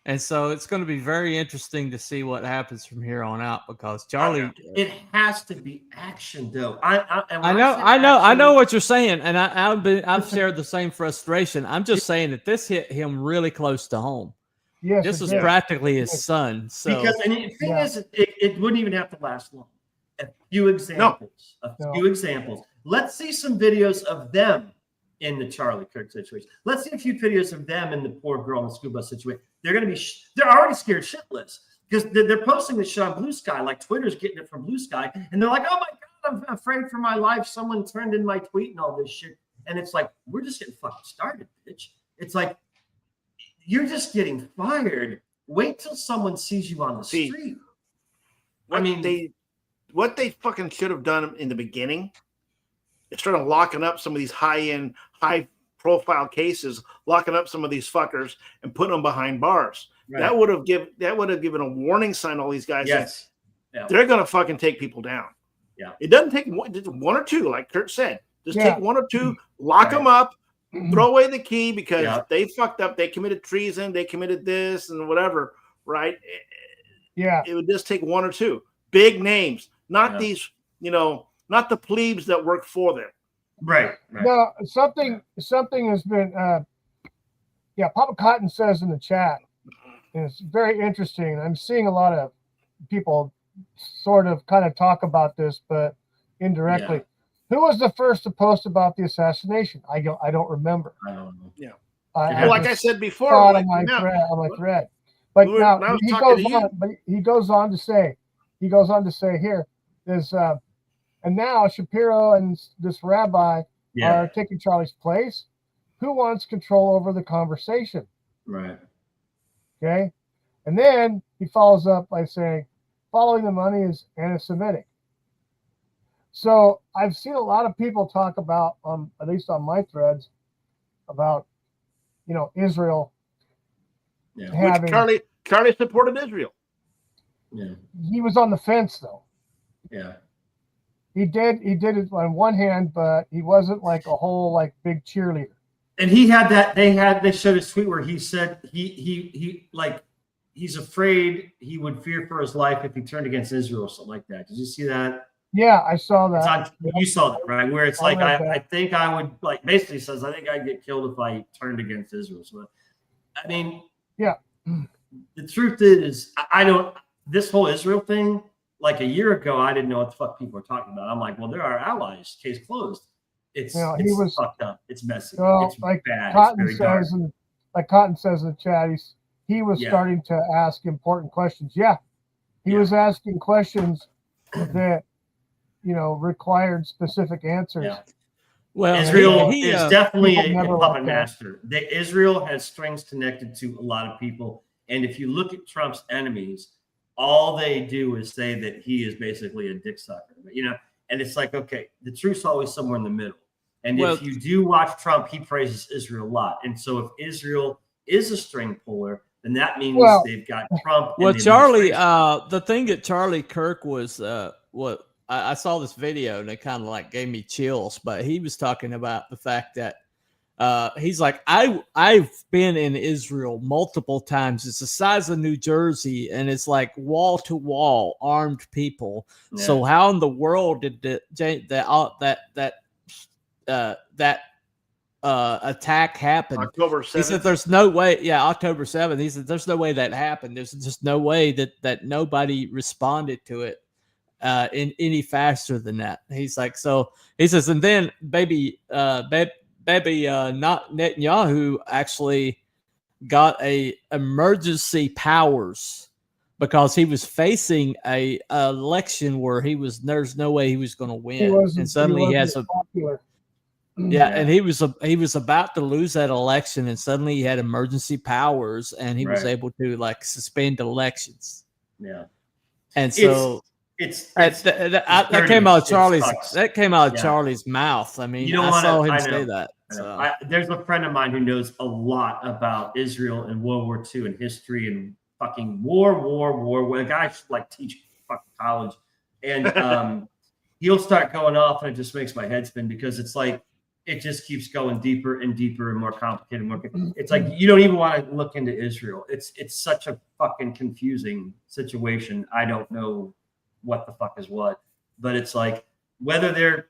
And so it's going to be very interesting to see what happens from here on out, because Charlie.
It has to be action, though.
I know what you're saying. And I've shared the same frustration. I'm just saying that this hit him really close to home.
Yes,
this was practically his son. So.
Because, and the thing is, it wouldn't even have to last long. A few examples. Few examples. Let's see some videos of them in the Charlie Kirk situation. Let's see a few videos of them in the poor girl in the school bus situation. They're going to be. They're already scared shitless because they're posting this shit on Blue Sky. Like, Twitter's getting it from Blue Sky, and they're like, "Oh my God, I'm afraid for my life. Someone turned in my tweet and all this shit." And it's like, we're just getting fucking started, bitch. It's like, you're just getting fired. Wait till someone sees you on the street.
What they fucking should have done in the beginning is started locking up some of these high-end, high-profile cases, locking up some of these fuckers and putting them behind bars. Right. That would have given a warning sign to all these guys.
Yes.
They're gonna fucking take people down.
Yeah.
It doesn't take one or two, like Kurt said. Just take one or two, lock them up, throw away the key because they fucked up. They committed treason. They committed this and whatever, right?
Yeah.
It would just take one or two big names, not these, not the plebes that work for them.
Right.
No, something has been, Papa Cotton says in the chat, and it's very interesting. I'm seeing a lot of people sort of kind of talk about this, but indirectly. Who was the first to post about the assassination? I don't remember.
I don't know.
Yeah.
I
said before,
on my thread. But now he goes on to say here is and now Shapiro and this rabbi are taking Charlie's place. Who wants control over the conversation?
Right.
Okay. And then he follows up by saying, following the money is anti-Semitic. So I've seen a lot of people talk about, at least on my threads, about, Israel.
Yeah. Which Charlie supported Israel.
Yeah.
He was on the fence though.
Yeah.
He did it on one hand, but he wasn't like a whole like big cheerleader.
And he had that. They showed his tweet where he said he's afraid he would fear for his life if he turned against Israel or something like that. Did you see that?
Yeah, I saw that.
You saw that, right? Where it's like I think I would basically says I think I'd get killed if I turned against Israel. So, I mean, the truth is I don't. This whole Israel thing, like a year ago, I didn't know what the fuck people were talking about. I'm like, well, they're our allies. Case closed. It's fucked up. It's messy. It's
like
bad.
Cotton says, like Cotton says in the chat, he was starting to ask important questions. Yeah, he was asking questions that required specific answers.
Yeah. Well, Israel is definitely a puppet master. Israel has strings connected to a lot of people, and if you look at Trump's enemies, all they do is say that he is basically a dick sucker. And it's like, okay, the truth's always somewhere in the middle. And if you do watch Trump, he praises Israel a lot. And so if Israel is a string puller, then that means they've got Trump.
Well, Charlie, the thing that Charlie Kirk was, I saw this video and it kind of like gave me chills, but he was talking about the fact that he's like, I've been in Israel multiple times. It's the size of New Jersey, and it's like wall to wall armed people. Yeah. So how in the world did that attack happen?
October 7th.
He said, "There's no way." Yeah, October 7th. He said, "There's no way that happened. There's just no way that nobody responded to it in any faster than that." He's like, so he says, and then baby not Netanyahu actually got a emergency powers because he was facing a election where there's no way he was going to win, and suddenly he has popular. And he was about to lose that election, and suddenly he had emergency powers, and he was able to like suspend elections.
Yeah,
and so. That came out of Charlie's mouth. I mean, I saw him say that. So.
There's a friend of mine who knows a lot about Israel and World War II and history and fucking war. Where the guy should like teach fucking college, and he'll start going off, and it just makes my head spin because it's like it just keeps going deeper and deeper and more complicated. It's like you don't even want to look into Israel. It's such a fucking confusing situation. I don't know what the fuck is what, but it's like whether they're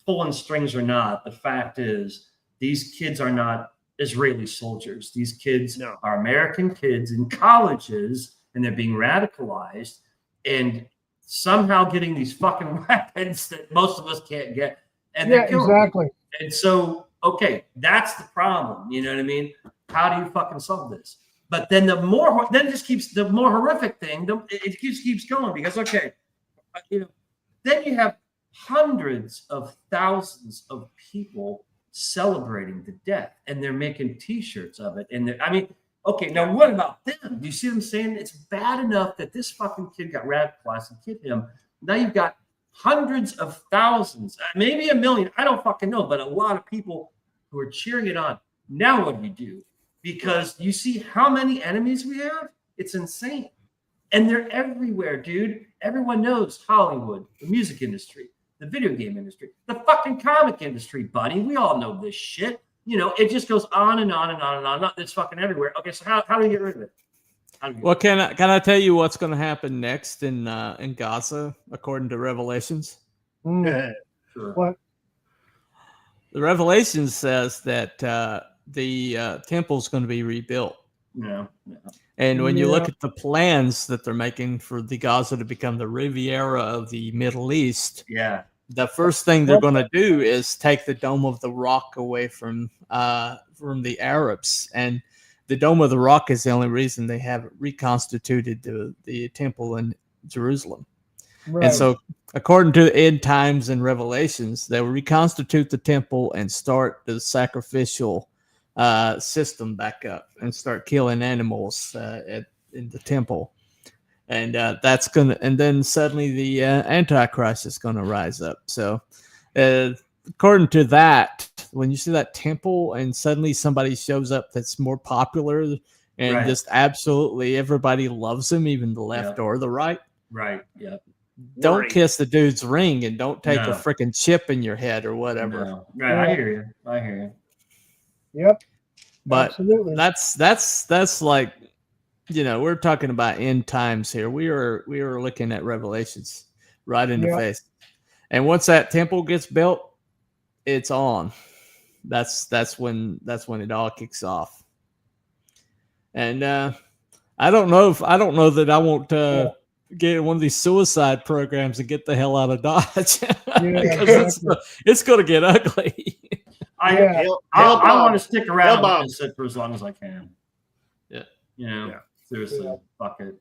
pulling strings or not, the fact is these kids are not Israeli soldiers. These kids are American kids in colleges, and they're being radicalized and somehow getting these fucking weapons that most of us can't get. And
exactly.
And so, okay, that's the problem. You know what I mean? How do you fucking solve this? But then the more horrific thing, it keeps going because, okay, then you have hundreds of thousands of people celebrating the death, and they're making T-shirts of it. And okay, now what about them? Do you see them saying it's bad enough that this fucking kid got radicalized and killed him? Now you've got hundreds of thousands, maybe 1 million. I don't fucking know, but a lot of people who are cheering it on. Now what do you do? Because you see how many enemies we have? It's insane. And they're everywhere, dude. Everyone knows Hollywood, the music industry, the video game industry, the fucking comic industry, buddy. We all know this shit. it just goes on and on and on and on. It's fucking everywhere. Okay, so how do you get rid of it?
Well, can I tell you what's going to happen next in Gaza, according to Revelations?
Sure.
What?
The Revelation says that the temple is going to be rebuilt.
Yeah.
And when you look at the plans that they're making for the Gaza to become the Riviera of the Middle East, the first thing they're going to do is take the Dome of the Rock away from the Arabs. And the Dome of the Rock is the only reason they have reconstituted the temple in Jerusalem. Right. And so, according to the end times and Revelations, they will reconstitute the temple and start the sacrificial system back up and start killing animals in the temple. And that's gonna, and then suddenly the Antichrist is going to rise up. So, according to that, when you see that temple and suddenly somebody shows up that's more popular and just absolutely everybody loves him, even the left or the right.
Right. Yeah.
Don't kiss the dude's ring and don't take a freaking chip in your head or whatever.
No. Right. I hear you.
Yep.
But
absolutely.
That's like, we're talking about end times here. We are looking at Revelations right in the face. And once that temple gets built, it's on. That's when it all kicks off. And I don't know that I won't get one of these suicide programs and get the hell out of Dodge. Because it's going to get ugly.
I want to stick around with this for as long as I can.
Yeah.
Seriously, fuck it.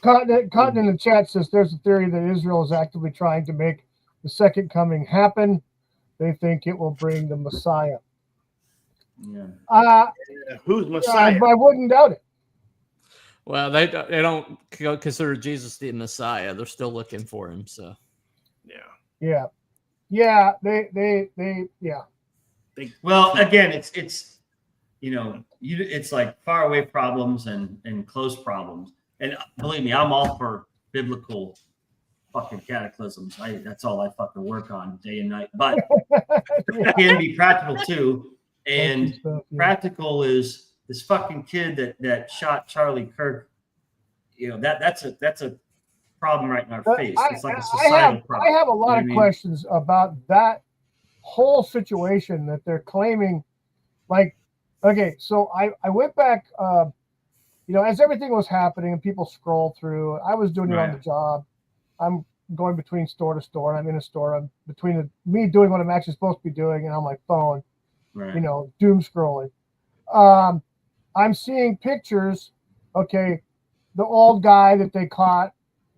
Cotton in the chat says there's a theory that Israel is actively trying to make the second coming happen. They think it will bring the Messiah.
Yeah. Who's Messiah?
I wouldn't doubt it.
Well, they don't consider Jesus the Messiah. They're still looking for him. So,
yeah.
Well, again, it's it's like far away problems and close problems. And believe me, I'm all for biblical fucking cataclysms. That's all I fucking work on day and night. But it can be practical too. And practical is this fucking kid that shot Charlie Kirk. That's a problem right in our face. It's like a societal problem.
I have a lot of questions about that whole situation that they're claiming. Like, okay, so I went back, as everything was happening and people scroll through, I was doing it on the job. I'm going between store to store. I'm in a store. I'm between me doing what I'm actually supposed to be doing and on my phone, doom scrolling. I'm seeing pictures. Okay. The old guy that they caught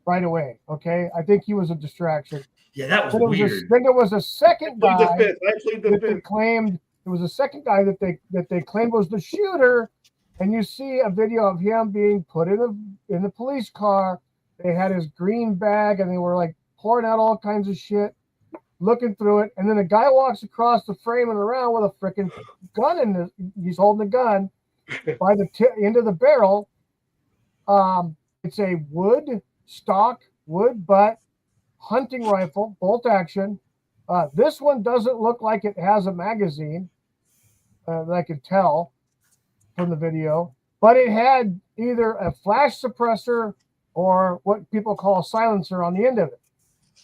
right away. Okay. I think he was a distraction.
Yeah, that was weird.
Then there was a second guy that they claimed. There was a second guy that they claimed was the shooter, and you see a video of him being put in the police car. They had his green bag, and they were like pouring out all kinds of shit, looking through it. And then a guy walks across the frame and around with a freaking gun he's holding a gun by the end of the barrel. It's a stock wood butt hunting rifle, bolt action. This one doesn't look like it has a magazine that I could tell from the video, but it had either a flash suppressor or what people call a silencer on the end of it.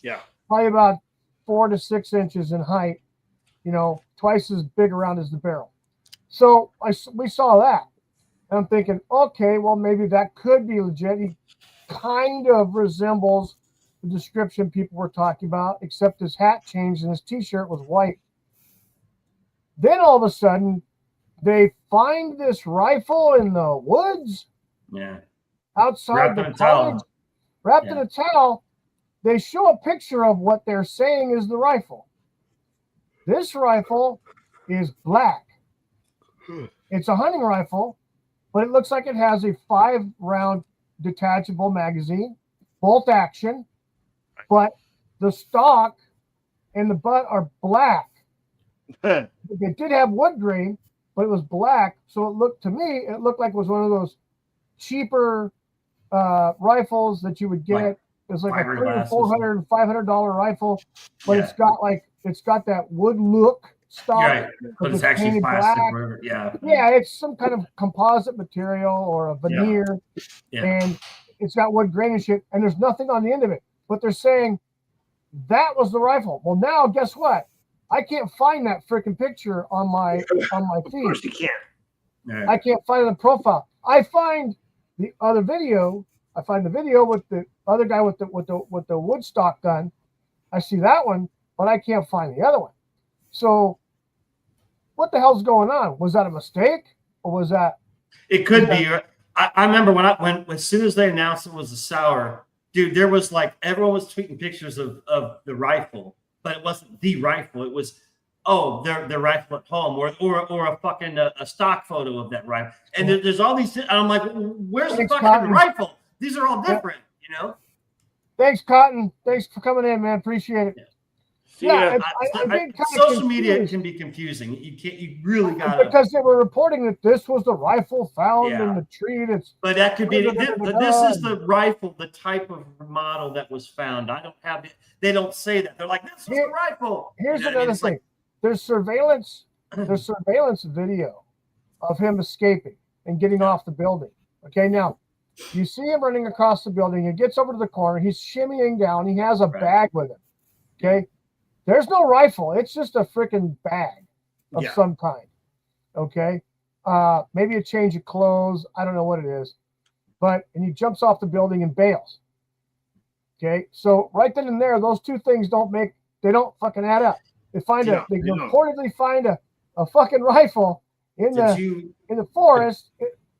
Yeah.
Probably about 4 to 6 inches in height, twice as big around as the barrel. So we saw that. And I'm thinking, okay, well, maybe that could be legit. He kind of resembles the description people were talking about, except his hat changed and his t-shirt was white. Then all of a sudden, they find this rifle in the woods.
Yeah.
Outside the college, wrapped in a towel. They show a picture of what they're saying is the rifle. This rifle is black. It's a hunting rifle, but it looks like it has a 5-round detachable magazine, bolt action, but the stock and the butt are black. It did have wood grain, but it was black. So it looked like it was one of those cheaper rifles that you would get. It's like a $400, $500 rifle, but it's got that wood look stock.
Right. But it's actually
painted
plastic.
black.
Or, yeah.
Yeah, it's some kind of composite material or a veneer, and it's got wood grain and shit, and there's nothing on the end of it. But they're saying that was the rifle. Well, now guess what? I can't find that freaking picture on my feed.
Of course you can't.
Right.
I can't find it in the profile. I find the other video. I find the video with the other guy with the wood stock gun. I see that one, but I can't find the other one. So, what the hell's going on? Was that a mistake, or was that?
It could be. I remember when as soon as they announced it was a Sauer, dude, there was like everyone was tweeting pictures of the rifle, but it wasn't the rifle. It was their rifle at home, or a fucking a stock photo of that rifle. And there's all these. And I'm like, where's the fucking rifle? These are all different, you know.
Thanks, Cotton. Thanks for coming in, man. Appreciate it.
Yeah,
social media can be confusing. You really got
because they were reporting that this was the rifle found in the tree.
But that could be. This is the rifle, the type of model that was found. I don't have it. They don't say that. They're like, this is the rifle.
Here's another thing. There's surveillance. There's surveillance video of him escaping and getting off the building. Okay, now you see him running across the building. He gets over to the corner. He's shimmying down. He has a bag with him. Okay. There's no rifle. It's just a freaking bag of some kind. Okay. Maybe a change of clothes. I don't know what it is. And he jumps off the building and bails. Okay. So right then and there, those two things don't fucking add up. They reportedly find a fucking rifle in the forest.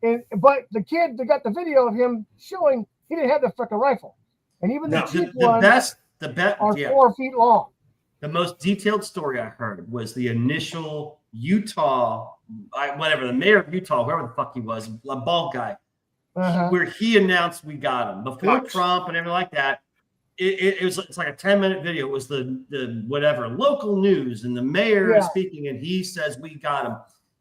But the kid that got the video of him showing he didn't have the fucking rifle. And even the cheap ones are 4 feet long.
The most detailed story I heard was the initial Utah, the mayor of Utah, whoever the fuck he was, a bald guy, where he announced we got him before Trump and everything like that. It's like a 10-minute video. It was the whatever local news, and the mayor is speaking, and he says we got him.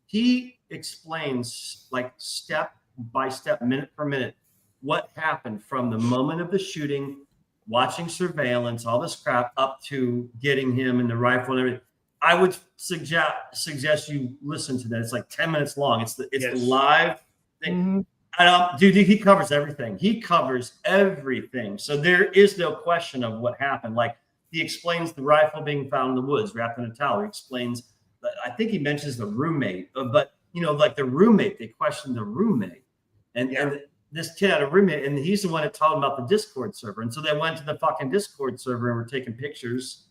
He explains like step by step, minute per minute, what happened from the moment of the shooting, watching surveillance, all this crap, up to getting him and the rifle and everything. I would suggest you listen to that. It's like 10 minutes long. It's the live thing. Dude, he covers everything. He covers everything. So there is no question of what happened. Like, he explains the rifle being found in the woods, wrapped in a towel. He explains, I think he mentions the roommate, but like the roommate, they questioned the roommate, and this kid had a roommate, and he's the one that told him about the Discord server. And so they went to the fucking Discord server and were taking pictures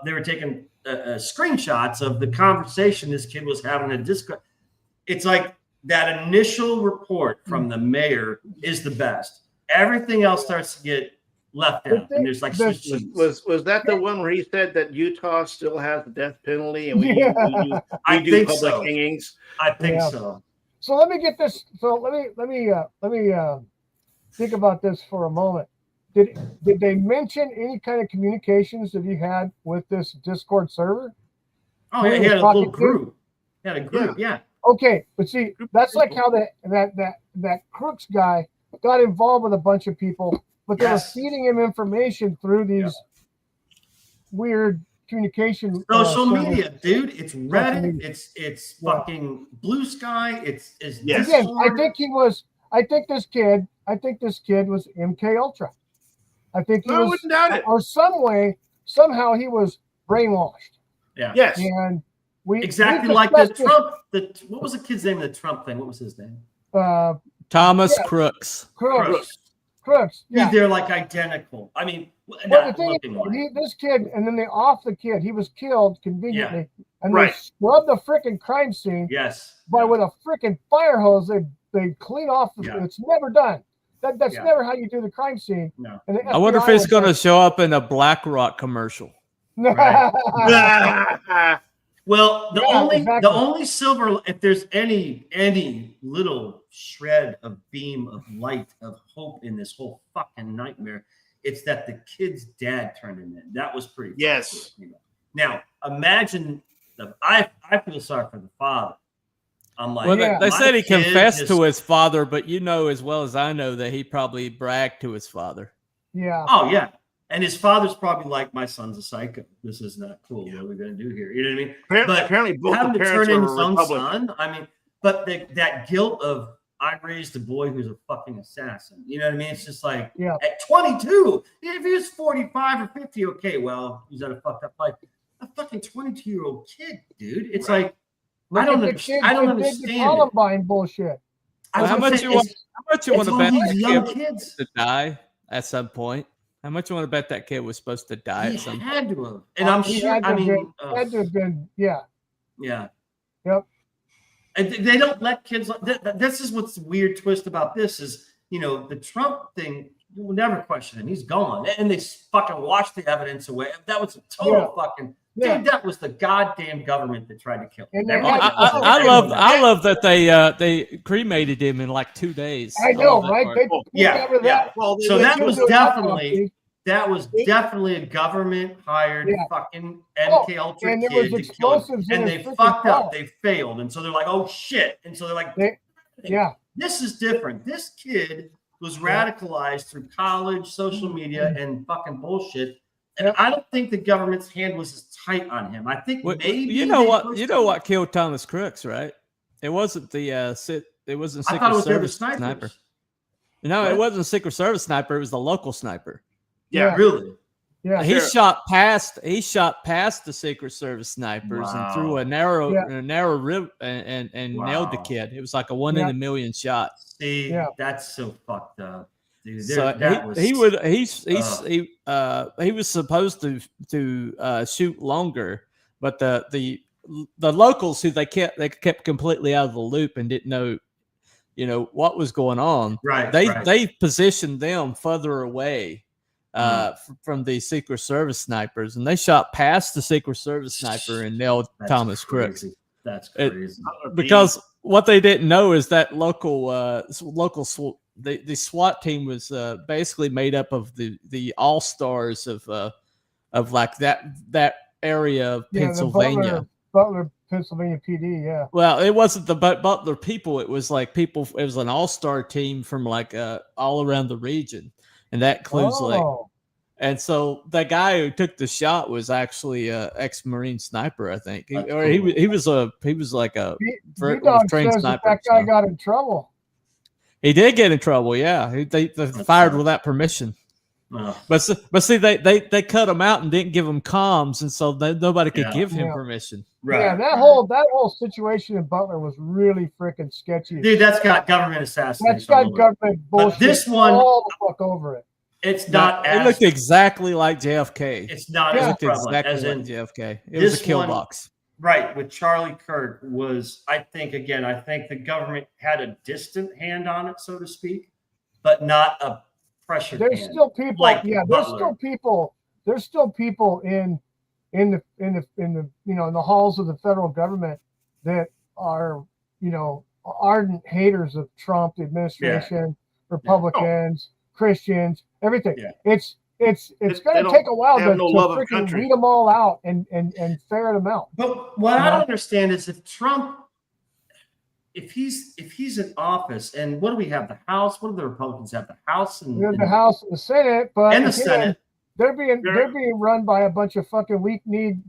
they were taking screenshots of the conversation this kid was having in Discord. It's like that initial report from the mayor is the best. Everything else starts to get left out. And there's like
was that the one where he said that Utah still has the death penalty and we do public hangings?
I think so.
So let me get this. So let me think about this for a moment. Did they mention any kind of communications that he had with this Discord server?
Oh, he had a little group. He had a group, yeah.
Okay, but see, that's like how that Crooks guy got involved with a bunch of people, but they were feeding him information through these weird communication
social media, dude. It's Reddit. It's fucking Blue Sky. It's
again. I think this kid was MK Ultra. I think he wouldn't doubt it. Or somehow he was brainwashed.
Yeah.
Yes.
And
exactly like the Trump. What was the kid's name? The Trump thing. What was his name?
Thomas Crooks.
Crooks.
Yeah. They're like identical. I mean,
the thing is, this kid, and then they off the kid. He was killed conveniently, and they scrubbed the freaking crime scene.
Yes.
With a freaking fire hose, they clean off. It's never done. That's never how you do the crime scene.
No.
I wonder if it's going to show up in a BlackRock commercial.
Right. Well, the only silver, if there's any little shred of beam of light of hope in this whole fucking nightmare, it's that the kid's dad turned him in. That was pretty.
Yes.
Cool. Now imagine I feel sorry for the father. I'm like,
they said he confessed to his father, but you know as well as I know that he probably bragged to his father.
Yeah.
Oh yeah. And his father's probably like, my son's a psycho. This is not cool. What are we going to do here? You know what I mean? But
apparently both
having
the
to
parents
turn in
were
his own
Republican.
son, I mean, but that guilt of, I raised a boy who's a fucking assassin. You know what I mean? It's just like, at 22, if he was 45 or 50, okay, well, he's had a fucked up life. A fucking 22-year-old kid, dude. It's like, I don't understand. I don't understand
Columbine bullshit.
How much you want to bet
these young
kid
kids
to die at some point? How much you want to bet that kid was supposed to die at some point?
He had to have. And I'm sure, I mean,
had to have been, yeah.
Yeah.
Yep.
And they don't let kids. This is what's the weird twist about this is, you know, the Trump thing. You will never question him. He's gone, and they fucking washed the evidence away. That was a total fucking dude. That was the goddamn government that tried to kill him.
I love that they cremated him in like 2 days.
I know, right?
Well, so that was definitely a government hired fucking MK Ultra kid to kill him, and they fucked up. They failed, and so they're like, oh shit, and so they're like, this is different. This kid was radicalized through college, social media, and fucking bullshit. And I don't think the government's hand was as tight on him. I think maybe
you know what killed Thomas Crooks, right? It wasn't the Secret Service sniper. No, it wasn't a Secret Service sniper. It was the local sniper.
Yeah, really.
Yeah,
he shot past the Secret Service snipers and threw a narrow rib and nailed the kid. It was like a 1 in a million shot.
See, that's so fucked up. Dude,
so he was supposed to shoot longer, but the locals who they kept completely out of the loop and didn't know, you know, what was going on. They positioned them further away from the Secret Service snipers, and they shot past the Secret Service sniper and nailed Thomas Crooks.
That's crazy.
Because what they didn't know is that the SWAT team was basically made up of the all-stars of like that area of Pennsylvania.
Butler, Pennsylvania PD, yeah.
Well, it wasn't the Butler people. It was like people. It was an all-star team from like all around the region, and that includes and so the guy who took the shot was actually a ex-Marine sniper, I think. He was like a trained sniper.
That guy got in trouble.
He did get in trouble, yeah. They fired without permission.
Oh.
But see, they cut him out and didn't give him comms, and so nobody could give him permission.
Right. Yeah, that whole situation in Butler was really freaking sketchy.
Dude, that's got government assassination.
That's got government bullshit.
But this one,
all the fuck over it.
It's not.
It looked exactly like JFK.
It's not
as
prevalent
as in JFK. It was a kill box.
Right, with Charlie Kirk was, I think the government had a distant hand on it, so to speak, but not a pressure.
There's
hand.
Still people,
like
There's still people in the halls of the federal government that are, ardent haters of Trump, the administration, Republicans, Christians, everything. Yeah. It's going to take a while to freaking weed them all out and ferret them out.
But what I don't understand is if Trump, if he's in office, and what do we have? The House. What do the Republicans have? The House and
the House and the Senate, but
and the Senate.
They're being run by a bunch of fucking weak-kneed,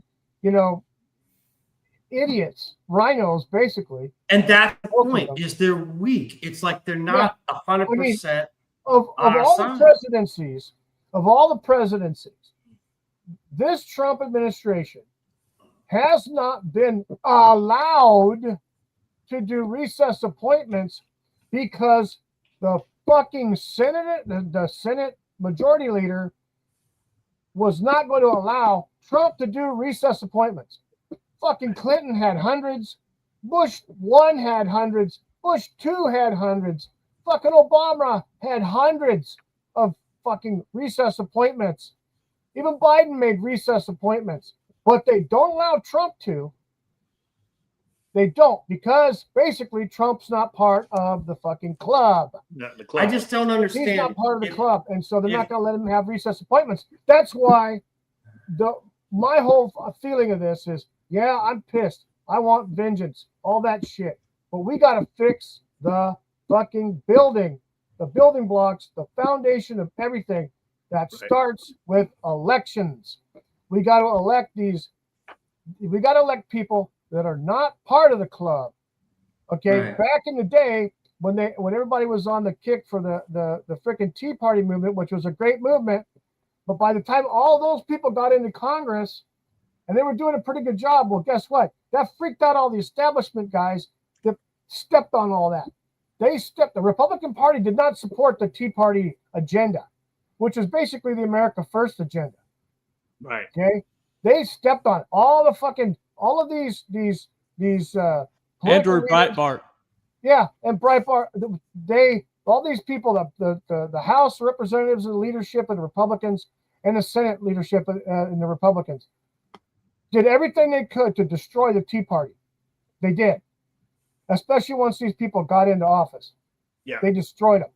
idiots, rhinos, basically.
And that's the point: is they're weak. It's like they're not 100%.
Of all the presidencies. Of all the presidencies, this Trump administration has not been allowed to do recess appointments because the fucking the Senate majority leader was not going to allow Trump to do recess appointments. Fucking Clinton had hundreds. Bush 1 had hundreds. Bush 2 had hundreds. Fucking Obama had hundreds of fucking recess appointments. Even Biden made recess appointments, but they don't allow Trump to. They don't, because basically Trump's not part of the fucking club.
Not the club.
I just don't understand.
He's not part of the club, and so they're not going to let him have recess appointments. That's why my whole feeling of this is, I'm pissed. I want vengeance, all that shit. But we got to fix the fucking building. The building blocks, the foundation of everything That starts with elections. We got to elect people that are not part of the club. Okay,
Right.
Back in the day when everybody was on the kick for the freaking Tea Party movement, which was a great movement, but by the time all those people got into Congress and they were doing a pretty good job, well, guess what? That freaked out all the establishment guys that stepped on all that. The Republican Party did not support the Tea Party agenda, which is basically the America First agenda.
Right.
Okay. They stepped on all of these
Andrew Breitbart.
Yeah, and Breitbart. All these people, the House representatives and leadership of the Republicans and the Senate leadership and the Republicans did everything they could to destroy the Tea Party. They did, especially once these people got into office.
Yeah,
they destroyed them.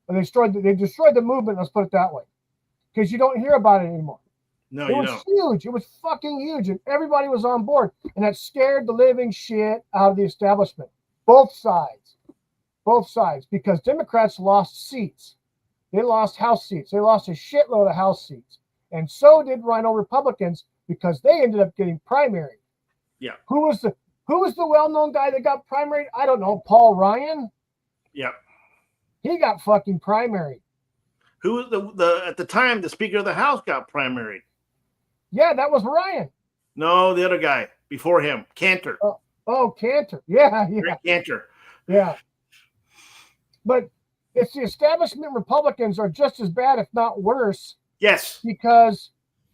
They destroyed the movement. Let's put it that way, because you don't hear about it anymore.
No,
it was huge. It was fucking huge, and everybody was on board, and that scared the living shit out of the establishment. Both sides, because Democrats lost seats. They lost House seats. They lost a shitload of House seats, and so did Rhino Republicans because they ended up getting primaried.
Yeah.
Who was the well-known guy that got primaried? I don't know. Paul Ryan.
Yep.
He got fucking primaried.
Who was at the time the Speaker of the House got primaried?
Yeah, that was Ryan.
No, the other guy before him, Cantor.
Oh, Cantor. Yeah.
Rick Cantor.
Yeah. But it's the establishment Republicans are just as bad, if not worse.
Yes.
Because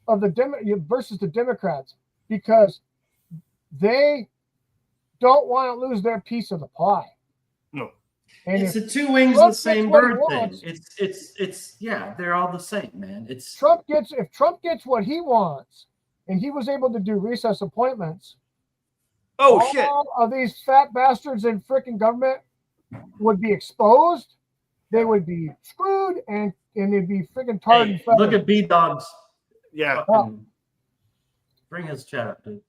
of versus the Democrats, because they don't want to lose their piece of the pie.
No.
And it's the two wings of the same bird thing. It's they're all the same, man. If Trump
gets what he wants, and he was able to do recess appointments.
Oh shit!
All of these fat bastards in freaking government would be exposed. They would be screwed, and they'd be freaking tarred and feathered.
Look at B-Dogs.
Yeah.
Bring his chat up, dude.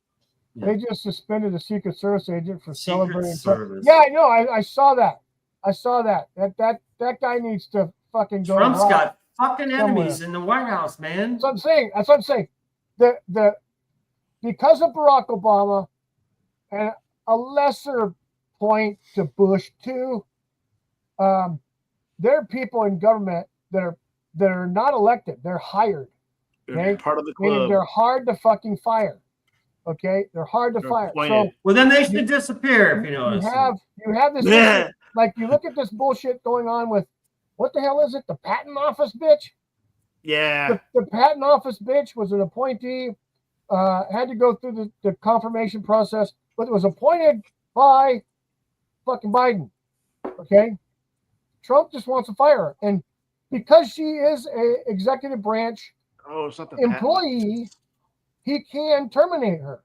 Yeah.
They just suspended a Secret Service agent for celebrating.
Service.
Yeah, I know. I saw that. That guy needs to fucking go.
Trump's got fucking enemies in the White House, man.
That's what I'm saying. Because of Barack Obama, and a lesser point to Bush too, there are people in government that are not elected. They're hired.
They're part of the club.
And they're hard to fucking fire. Okay, they're hard to fire. So,
well, then they should disappear. If you know,
you have this.
Yeah.
Like you look at this bullshit going on with, what the hell is it? The patent office bitch.
Yeah.
The patent office bitch was an appointee. Had to go through the confirmation process, but it was appointed by fucking Biden. Okay, Trump just wants to fire her, and because she is a executive branch employee, he can terminate her.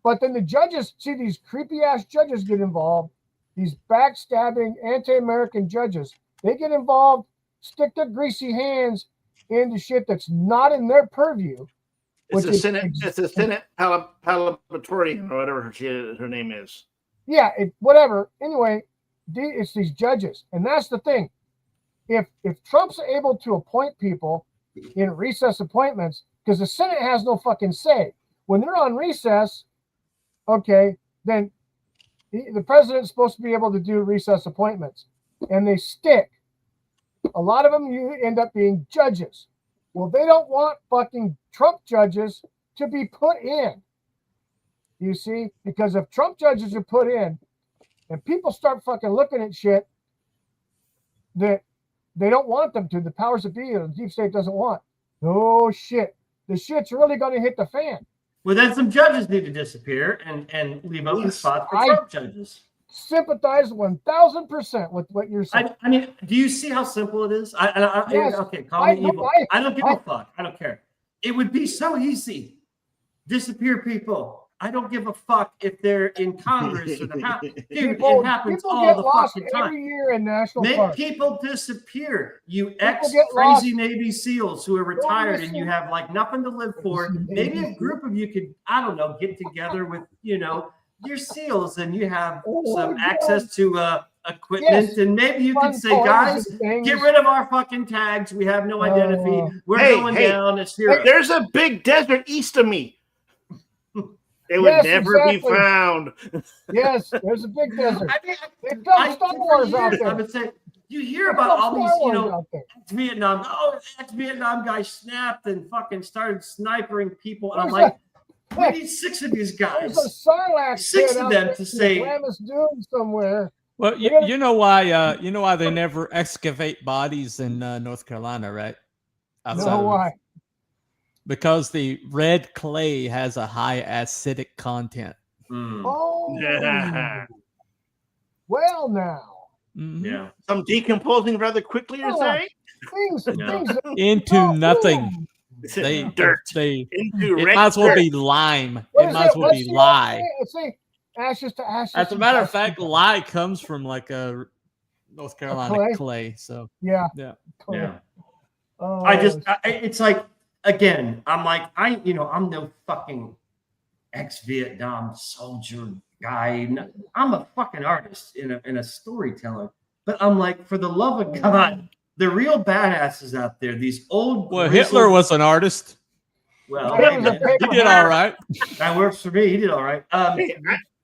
But then the judges, see these creepy ass judges get involved. These backstabbing anti-American judges, they get involved, stick their greasy hands into shit that's not in their purview.
It's a Senate parliamentarian or whatever her name is.
Yeah, whatever. Anyway, it's these judges, and that's the thing. If Trump's able to appoint people in recess appointments, because the Senate has no fucking say when they're on recess, okay, then the president's supposed to be able to do recess appointments, and they stick. A lot of them you end up being judges. Well, they don't want fucking Trump judges to be put in. You see? Because if Trump judges are put in and people start fucking looking at shit that they don't want them to, the powers that be or the deep state doesn't want. Oh shit. The shit's really going to hit the fan.
Well, then some judges need to disappear and leave open spots for Trump judges.
Sympathize 1,000% with what you're saying.
I mean, do you see how simple it is?
Yes.
Okay, call me evil. I don't give a fuck. I don't care. It would be so easy. Disappear people. I don't give a fuck if they're in Congress or the House. Dude, it happens all the fucking time.
Every year in national
Make
parks.
people disappear. You ex-crazy Navy SEALs who are retired and you have like nothing to live for. Maybe a group of you could, I don't know, get together with, your SEALs and you have some access to equipment, and maybe you can say, guys, get rid of our fucking tags. We have no identity. We're going down. It's here.
There's a big desert east of me. It would never be found.
Yes, there's a big desert.
They've done Star Wars out there. I would say, you hear about all these, ex-Vietnam. Oh, ex-Vietnam guy snapped and fucking started sniping people. And I'm like, we need 6 of these guys.
There's a Sarlacc
6 of them to say
Doom somewhere.
Well, you know why they never excavate bodies in North Carolina, right?
Why?
Because the red clay has a high acidic content.
Oh, yeah. Well, now.
Yeah.
Some decomposing rather quickly, you're saying?
Things
into nothing.
Dirt.
It might as well be lime. It might as well be lye.
Ashes to ashes.
As a matter of fact, lye comes from like a North Carolina clay. So
yeah.
It's like, again, I'm like, I'm no fucking ex-Vietnam soldier guy. I'm a fucking artist and a storyteller. But I'm like, for the love of God, the real badasses out there, these old.
Well, Hitler was an artist.
Well,
he did all right.
That works for me. He did all right.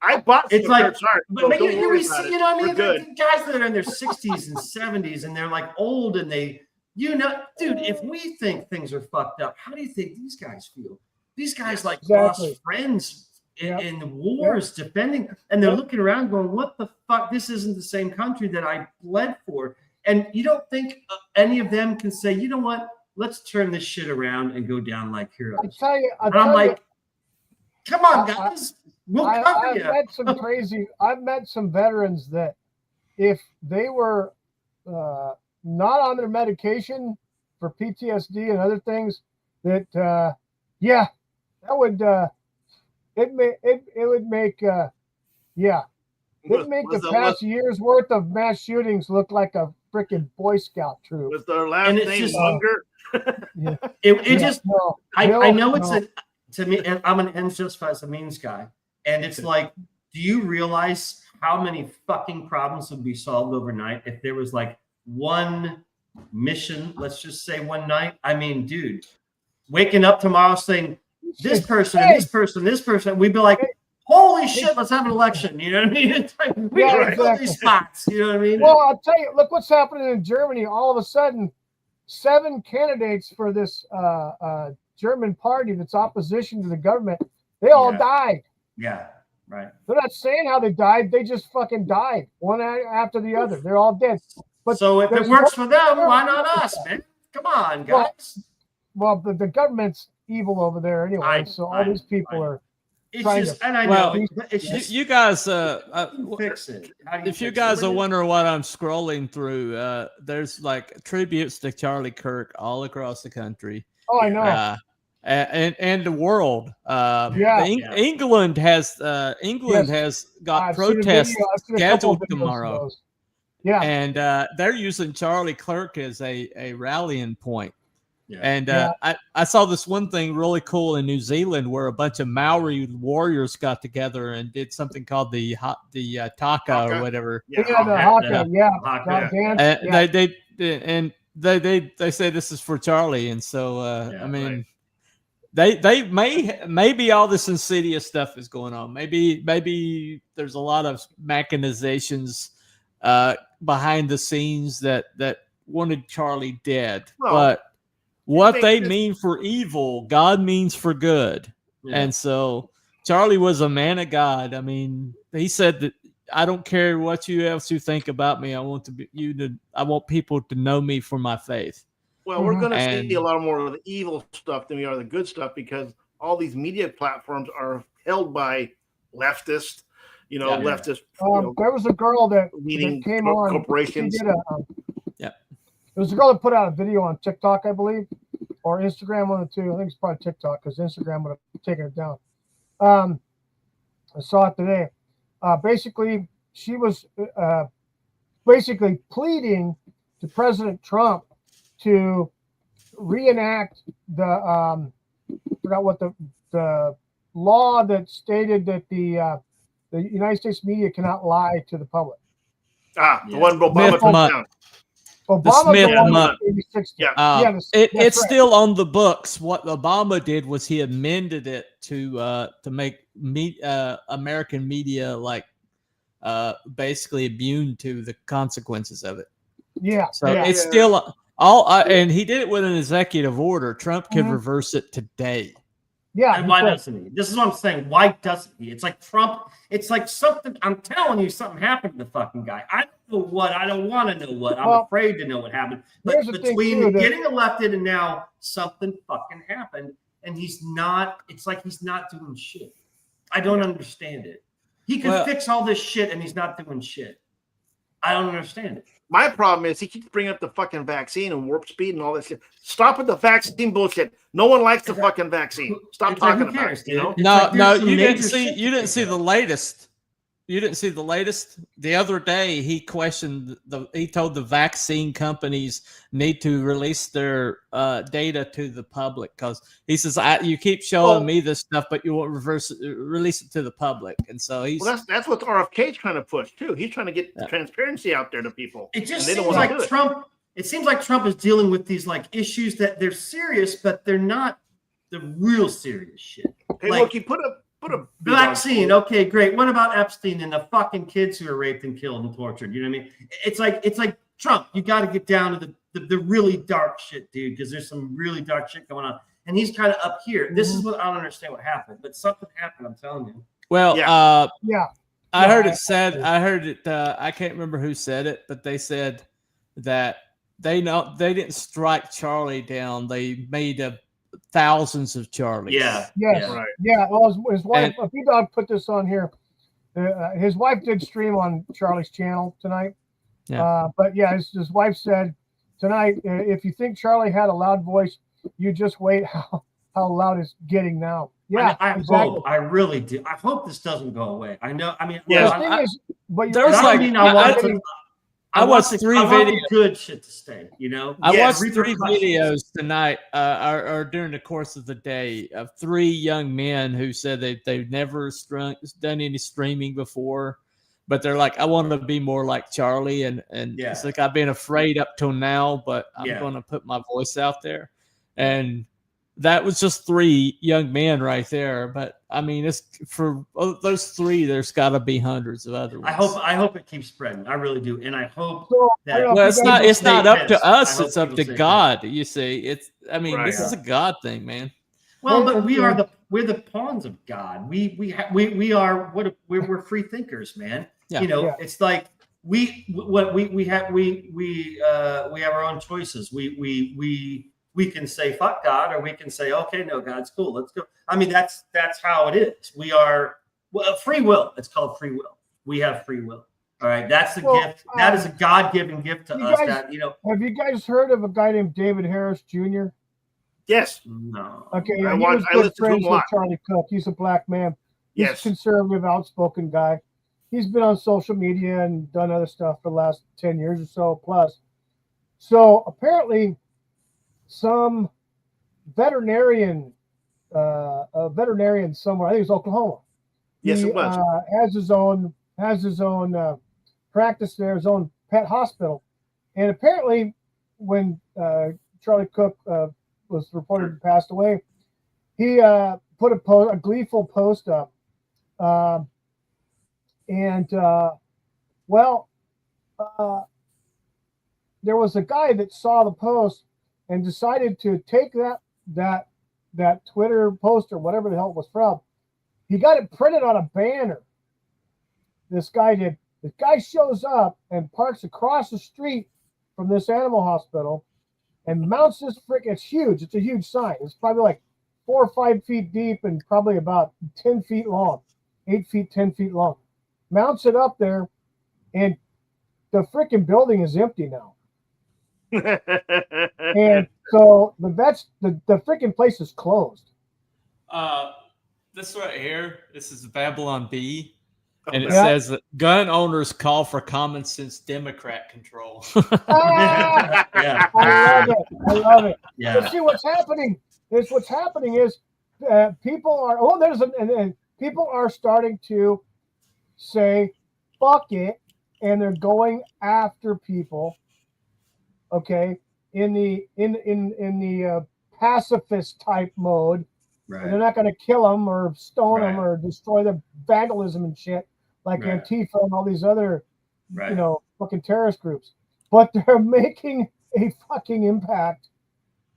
I bought.
It's like, art, but
you
see, you know what I mean? The guys that are in their 60s and 70s, and they're like old, and they, dude, if we think things are fucked up, how do you think these guys feel? These guys lost friends in the wars defending, and they're looking around going, what the fuck? This isn't the same country that I bled for. And you don't think any of them can say, you know what? Let's turn this shit around and go down like heroes. I'm like, come on, guys. We'll cover you.
I've met some veterans that if they were not on their medication for PTSD and other things, that that would make the past year's worth of mass shootings look like a freaking Boy Scout troop.
Was their last name Hunger?
I know it's to me, and I'm an ends justifies the means guy. And it's like, do you realize how many fucking problems would be solved overnight if there was like one mission, let's just say one night? I mean, dude, waking up tomorrow saying this person, this person, this person, we'd be like, holy shit, let's have an election. You know what I mean? It's like, we gotta fill these spots. You know what I mean?
Well, I'll tell you, look what's happening in Germany. All of a sudden, 7 candidates for this German party that's opposition to the government, they all died.
Yeah, right.
They're not saying how they died. They just fucking died, one after the other. They're all dead. But
so if it works for them, why not us, man? Come on, guys.
Well, the government's evil over there anyway. All these people are.
It's just, and I know it's just,
you guys,
fix it.
If you guys are wondering what I'm scrolling through, there's like tributes to Charlie Kirk all across the country.
Oh, I know.
And the world. England has got protests scheduled tomorrow.
Yeah,
and they're using Charlie Kirk as a rallying point. Yeah. And I saw this one thing really cool in New Zealand where a bunch of Maori warriors got together and did something called the Taka or whatever.
The Haka.
They say this is for Charlie, and so I mean, maybe all this insidious stuff is going on. Maybe there's a lot of machinations behind the scenes that wanted Charlie dead, but what they mean for evil, God means for good. Yeah. And so Charlie was a man of God. I mean, he said that I don't care what you think about me. I want people to know me for my faith.
Well, we're going to see a lot more of the evil stuff than we are the good stuff because all these media platforms are held by leftists, leftist.
There was a girl that came on
corporations.
There was a girl that put out a video on TikTok, I believe, or Instagram, one of the two. I think it's probably TikTok because Instagram would have taken it down. I saw it today. Basically, she was pleading to President Trump to reenact the forgot what the law that stated that the United States media cannot lie to the public.
The one Obama took down.
Obama
it's right. Still on the books. What Obama did was he amended it to make American media like basically immune to the consequences of it.
Yeah.
So it's still and he did it with an executive order. Trump could reverse it today.
Yeah. And why doesn't he? This is what I'm saying. Why doesn't he? It's like Trump. It's like something. I'm telling you, something happened to the fucking guy. I don't know what. I don't want to know what. I'm afraid to know what happened. But between getting elected and now, something fucking happened, and he's not. It's like he's not doing shit. I don't understand it. He could fix all this shit, and he's not doing shit. I don't understand it.
My problem is he keeps bringing up the fucking vaccine and warp speed and all that shit. Stop with the vaccine bullshit. No one likes the fucking vaccine. Stop talking about it. You know?
No, you didn't see. You didn't see the latest. You didn't see the latest. The other day, he questioned he told the vaccine companies need to release their data to the public because he says you keep showing me this stuff, but you won't release it to the public. And so
that's what RFK's trying to push too. He's trying to get transparency out there to people.
It just seems like Trump. It seems like Trump is dealing with these like issues that they're serious, but they're not the real serious shit.
Hey, look, you put a
vaccine. Okay, great. What about Epstein and the fucking kids who are raped and killed and tortured? You know what I mean? It's like Trump. You got to get down to the really dark shit, dude, because there's some really dark shit going on. And he's kind of up here. This is what I don't understand what happened, but something happened. I'm telling you.
Well, I heard it said. I heard it. I can't remember who said it, but they said that they didn't strike Charlie down. They made thousands of Charlies.
Yes. Right. Yeah. Well, his wife, P-Dog put this on here. His wife did stream on Charlie's channel tonight. Yeah. But yeah, his wife said tonight, if you think Charlie had a loud voice, you just wait how loud it's getting now. Yeah.
Hope, I really do. I hope this doesn't go away. I know. I mean,
I watched 3 videos.
Good shit to stay, you know.
I watched 3 videos tonight, or during the course of the day, of 3 young men who said they've never done any streaming before, but they're like, I want to be more like Charlie, and it's like I've been afraid up till now, but I'm going to put my voice out there, and that was just 3 young men right there. But I mean, it's for those 3. There's got to be hundreds of other ones.
I hope it keeps spreading. I really do, and I hope that.
Well, it's not up to us. It's up to God. You see, this is a God thing, man.
Well, but we're the pawns of God. We are we're free thinkers, man. Yeah. You know, it's like we have our own choices. We can say fuck God, or we can say, okay, no, God's cool. Let's go. I mean, that's how it is. We are free will. It's called free will. We have free will. All right. That's the gift. That is a God-given gift to us. Have
you guys heard of a guy named David Harris Jr.?
Yes.
No.
Okay. Yeah, he was good friends with Charlie Kirk. He's a black man. He's a conservative, outspoken guy. He's been on social media and done other stuff for the last 10 years or so plus. So apparently, some veterinarian somewhere, I think it's Oklahoma.
Yes, it was.
Has his own practice there, his own pet hospital. And apparently when Charlie Cook was reported to pass away, he put a gleeful post up. There was a guy that saw the post and decided to take that Twitter post or whatever the hell it was from. He got it printed on a banner. This guy did. The guy shows up and parks across the street from this animal hospital and mounts this it's huge. It's a huge sign. It's probably like 4 or 5 feet deep and probably about 10 feet long, 8 feet, 10 feet long. Mounts it up there, and the freaking building is empty now. And so the freaking place is closed.
This right here, this is Babylon B, and it says that gun owners call for common sense Democrat control.
I love it. Yeah. But see what's happening is people are people are starting to say fuck it and they're going after people. Okay, in the pacifist type mode.
Right.
And they're not going to kill them or stone them or destroy the vandalism and shit like Antifa and all these other, fucking terrorist groups. But they're making a fucking impact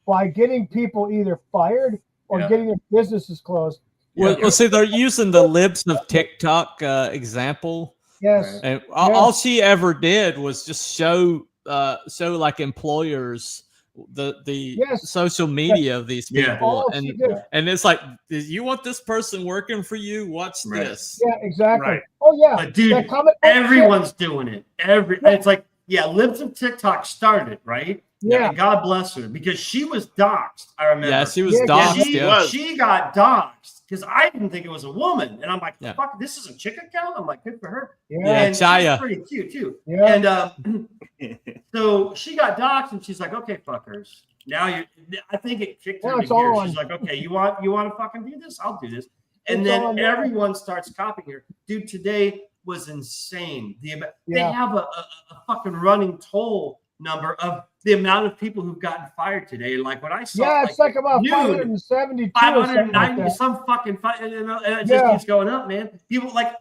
by getting people either fired or getting their businesses closed.
Well, see, they're using the libs of TikTok example.
Yes.
And all she ever did was just show like employers the social media of these people, and it's like, you want this person working for you? Watch this.
Yeah, exactly. Oh yeah,
but dude, everyone's doing it. It's like, libs of TikTok started, right?
Yeah.
And God bless her, because she was doxxed. I remember.
Yeah, she was doxxed.
She got doxxed because I didn't think it was a woman, and I'm like, fuck, this is a chick account. I'm like, good for her.
Yeah,
and she's pretty cute too. Yeah. And so she got doxxed, and she's like, okay, fuckers. Now I think it kicked her into gear. She's like, okay, you want to fucking do this? I'll do this. And then everyone starts copying her. Dude, today was insane. They have a fucking running toll number of the amount of people who've gotten fired today. Like when I saw,
it's like about 572,
590, some fucking, and it just keeps going up, man. People like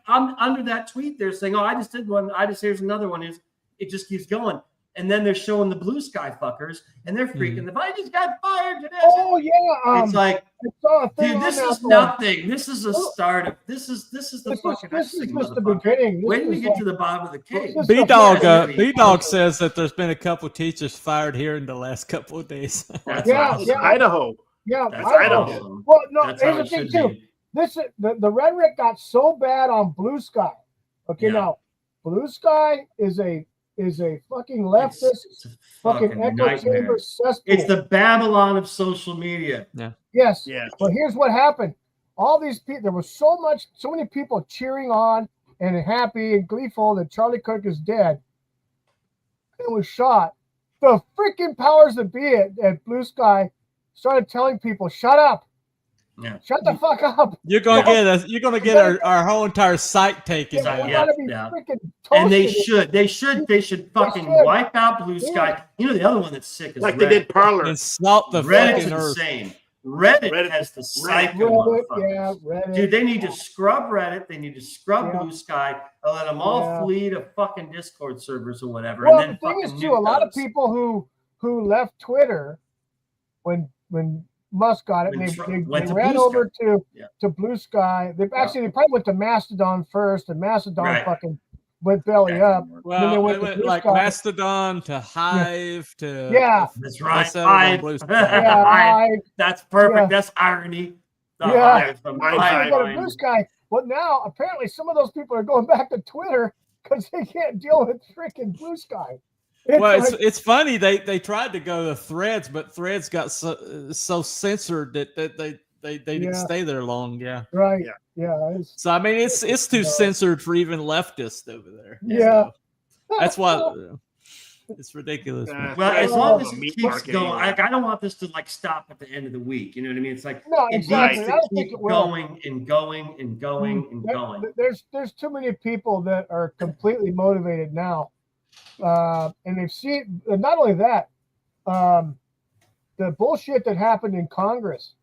under that tweet, they're saying, "Oh, I just did one. Here's another one." It just keeps going. And then they're showing the blue sky fuckers, and they're freaking. If I just got fired today, it's like, dude, this is nothing. This is a startup. This is the fucking.
This is just the beginning.
Wait till we get to the bottom of the cake.
B-Dog says that there's been a couple teachers fired here in the last couple of days.
That's Idaho.
Yeah,
that's Idaho.
Well, no, here's the thing too. The rhetoric got so bad on Blue Sky. Okay, now Blue Sky is a fucking leftist, fucking echo chamber cesspool.
It's the Babylon of social media.
Yeah.
Yes. But here's what happened. All these people, there was so many people cheering on and happy and gleeful that Charlie Kirk is dead and was shot. The freaking powers that be at Blue Sky started telling people, shut up.
Yeah.
Shut the fuck up.
You're gonna get our whole entire site taken.
And they should fucking wipe out Blue Sky. You know, the other one that's sick is
like
Reddit.
They did Parler.
And salt the
Reddit's
fucking
insane. Reddit has the psycho motherfuckers.
Reddit.
Dude, they need to scrub Reddit. They need to scrub Blue Sky and let them all flee to fucking Discord servers or whatever.
Well,
and then
the thing is, too, a lot of people who left Twitter when Musk got it, and they ran over to Blue Sky. They probably went to Mastodon first, and Mastodon fucking went belly up.
Well,
then
they went like
Sky.
Mastodon to Hive to
that's right.
Hive.
Hive.
That's perfect. That's irony.
Hive from Blue Sky. Well, now apparently some of those people are going back to Twitter because they can't deal with freaking Blue Sky.
It's funny they tried to go to Threads, but Threads got so censored that they didn't stay there long. Yeah.
Right. Yeah.
So I mean, it's too censored for even leftists over there.
Yeah.
So that's why it's ridiculous.
Well, as long as it keeps going, I don't want this to stop at the end of the week. You know what I mean? It's like it needs to keep going and going and going and going.
There's too many people that are completely motivated now. And they've seen not only that, the bullshit that happened in Congress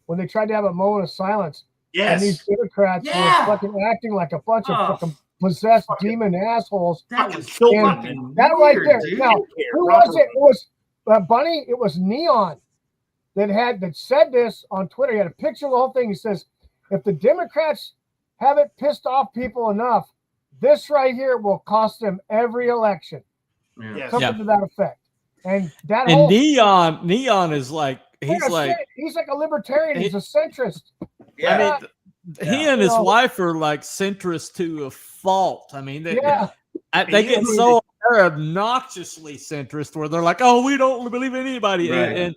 when they tried to have a moment of silence.
Yes.
And these Democrats were fucking acting like a bunch of fucking possessed demon assholes.
That was
so
that right there.
Dude.
Now, who was it? It was Bunny. It was Neon that said this on Twitter. He had a picture of the whole thing. He says, if the Democrats haven't pissed off people enough, this right here will cost them every election. Something to that effect. And
Neon is like he's like
a libertarian. He's a centrist.
Yeah.
I mean, he and his wife are like centrist to a fault. I mean, they get so obnoxiously centrist where they're like, "Oh, we don't believe in anybody." And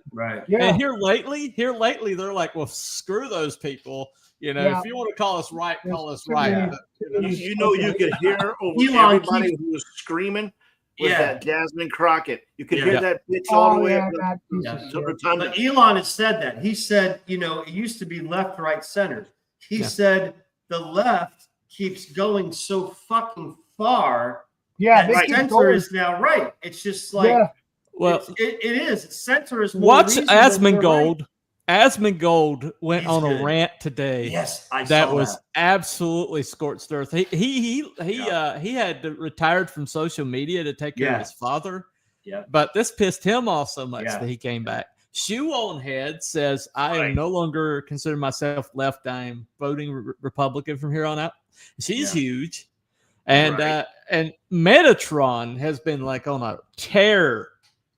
here lately, they're like, "Well, screw those people." You know, if you want to call us right, call us right.
You could hear over everybody who was screaming with that Jasmine Crockett. You could hear that bitch all the way up to the time.
But Elon has said that. He said, it used to be left, right, center. He said the left keeps going so fucking far
Yeah,
that center is now right. It's just like, well, it is. Center is more
watch Asmongold. Asmongold went on a rant today.
Yes, I saw
that was absolutely scorched earth. He had retired from social media to take care of his father.
Yeah,
but this pissed him off so much that he came back. Shoe on Head says, "I am no longer consider myself left. I am voting Republican from here on out." She's huge, and and Metatron has been like on a tear.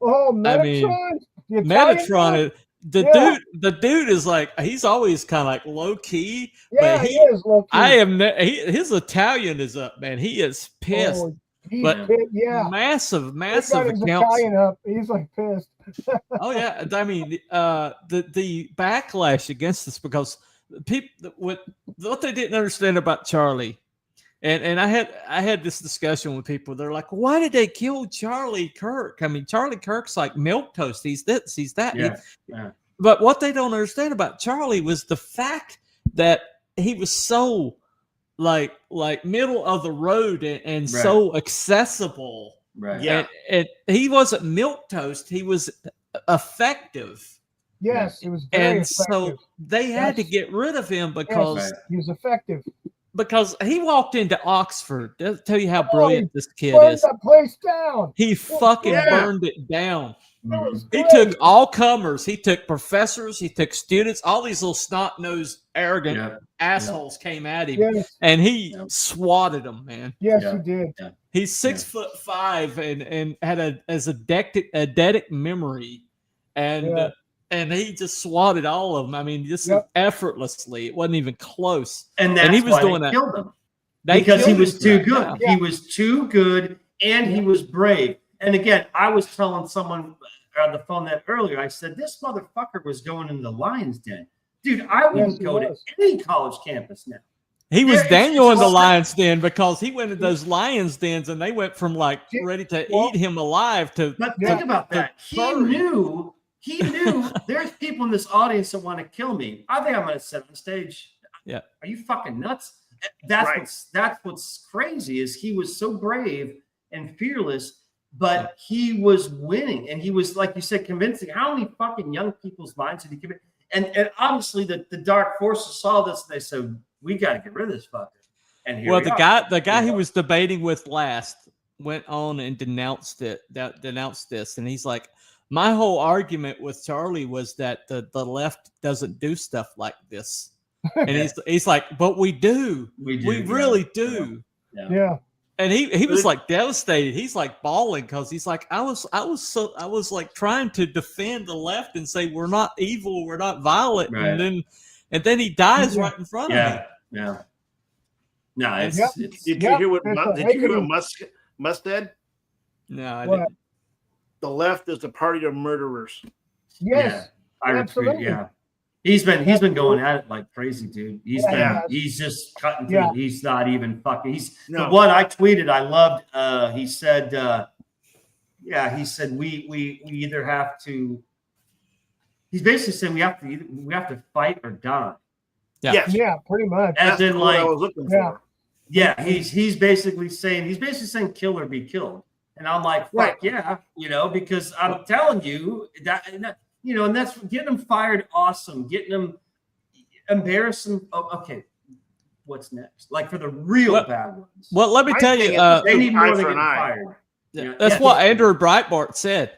Oh, Metatron!
I mean, Metatron. The dude is like, he's always kind of like low key.
Yeah,
but
he is low key.
His Italian is up, man. He is pissed.
Oh,
massive
accounts. Italian up. He's like pissed.
Oh yeah, I mean, the backlash against this, because people what they didn't understand about Charlie. And I had this discussion with people. They're like, why did they kill Charlie Kirk? I mean, Charlie Kirk's like milquetoast. He's this, he's that. But what they don't understand about Charlie was the fact that he was so like middle of the road and so accessible.
Right.
Yeah. And he wasn't milquetoast. He was effective.
Yes, it was very effective.
So they had to get rid of him because
he was effective.
Because he walked into Oxford. That'll tell you how brilliant this kid is.
That place down.
He fucking burned it down. He took all comers. He took professors. He took students. All these little snot-nosed, arrogant assholes came at him, and he swatted them, man.
Yes, he did.
He's 6'5" and had a eidetic memory, and he just swatted all of them. I mean, just effortlessly. It wasn't even close.
And he was doing that. Killed him because he was too good. Yeah. He was too good, and he was brave. And again, I was telling someone on the phone that earlier. I said, this motherfucker was going into the lion's den. Dude, I wouldn't go to any college campus now.
He was Daniel in the lion's den because he went to those lion's dens and they went from like ready to eat him alive to.
But think about that. He knew there's people in this audience that want to kill me. I think I'm going to sit on stage.
Yeah.
Are you fucking nuts? That's what's crazy is he was so brave and fearless, but he was winning. And he was, like you said, convincing. How many fucking young people's minds did he convince? And obviously the dark forces saw this and they said, we got to get rid of this fucker. And here
the guy he was debating with last went on and denounced this. And he's like, my whole argument with Charlie was that the left doesn't do stuff like this. And he's like, but we do. We really do.
Yeah.
And he was like devastated. He's like bawling because he's like, I was like trying to defend the left and say we're not evil, we're not violent, and then he dies right in front of me.
Yeah. No, it's
did you hear what Mustad?
No, I didn't.
The left is the party of murderers.
Yes,
absolutely. Yeah, he's been going at it like crazy, dude. He's just cutting through. Yeah. He's not even fucking. The one I tweeted. I loved. He said, we either have to. He's basically saying we have to fight or die.
Yeah.
Yes.
Yeah, pretty much.
As in, like, I was looking for.
Yeah, he's basically saying kill or be killed. And I'm like, fuck yeah, because I'm telling you that, and that's getting them fired. Awesome. Getting them embarrassing. Oh, okay. What's next? Like for the real bad ones.
Well, let me tell you,
they need more than getting fired.
Yeah, that's what Andrew Breitbart said.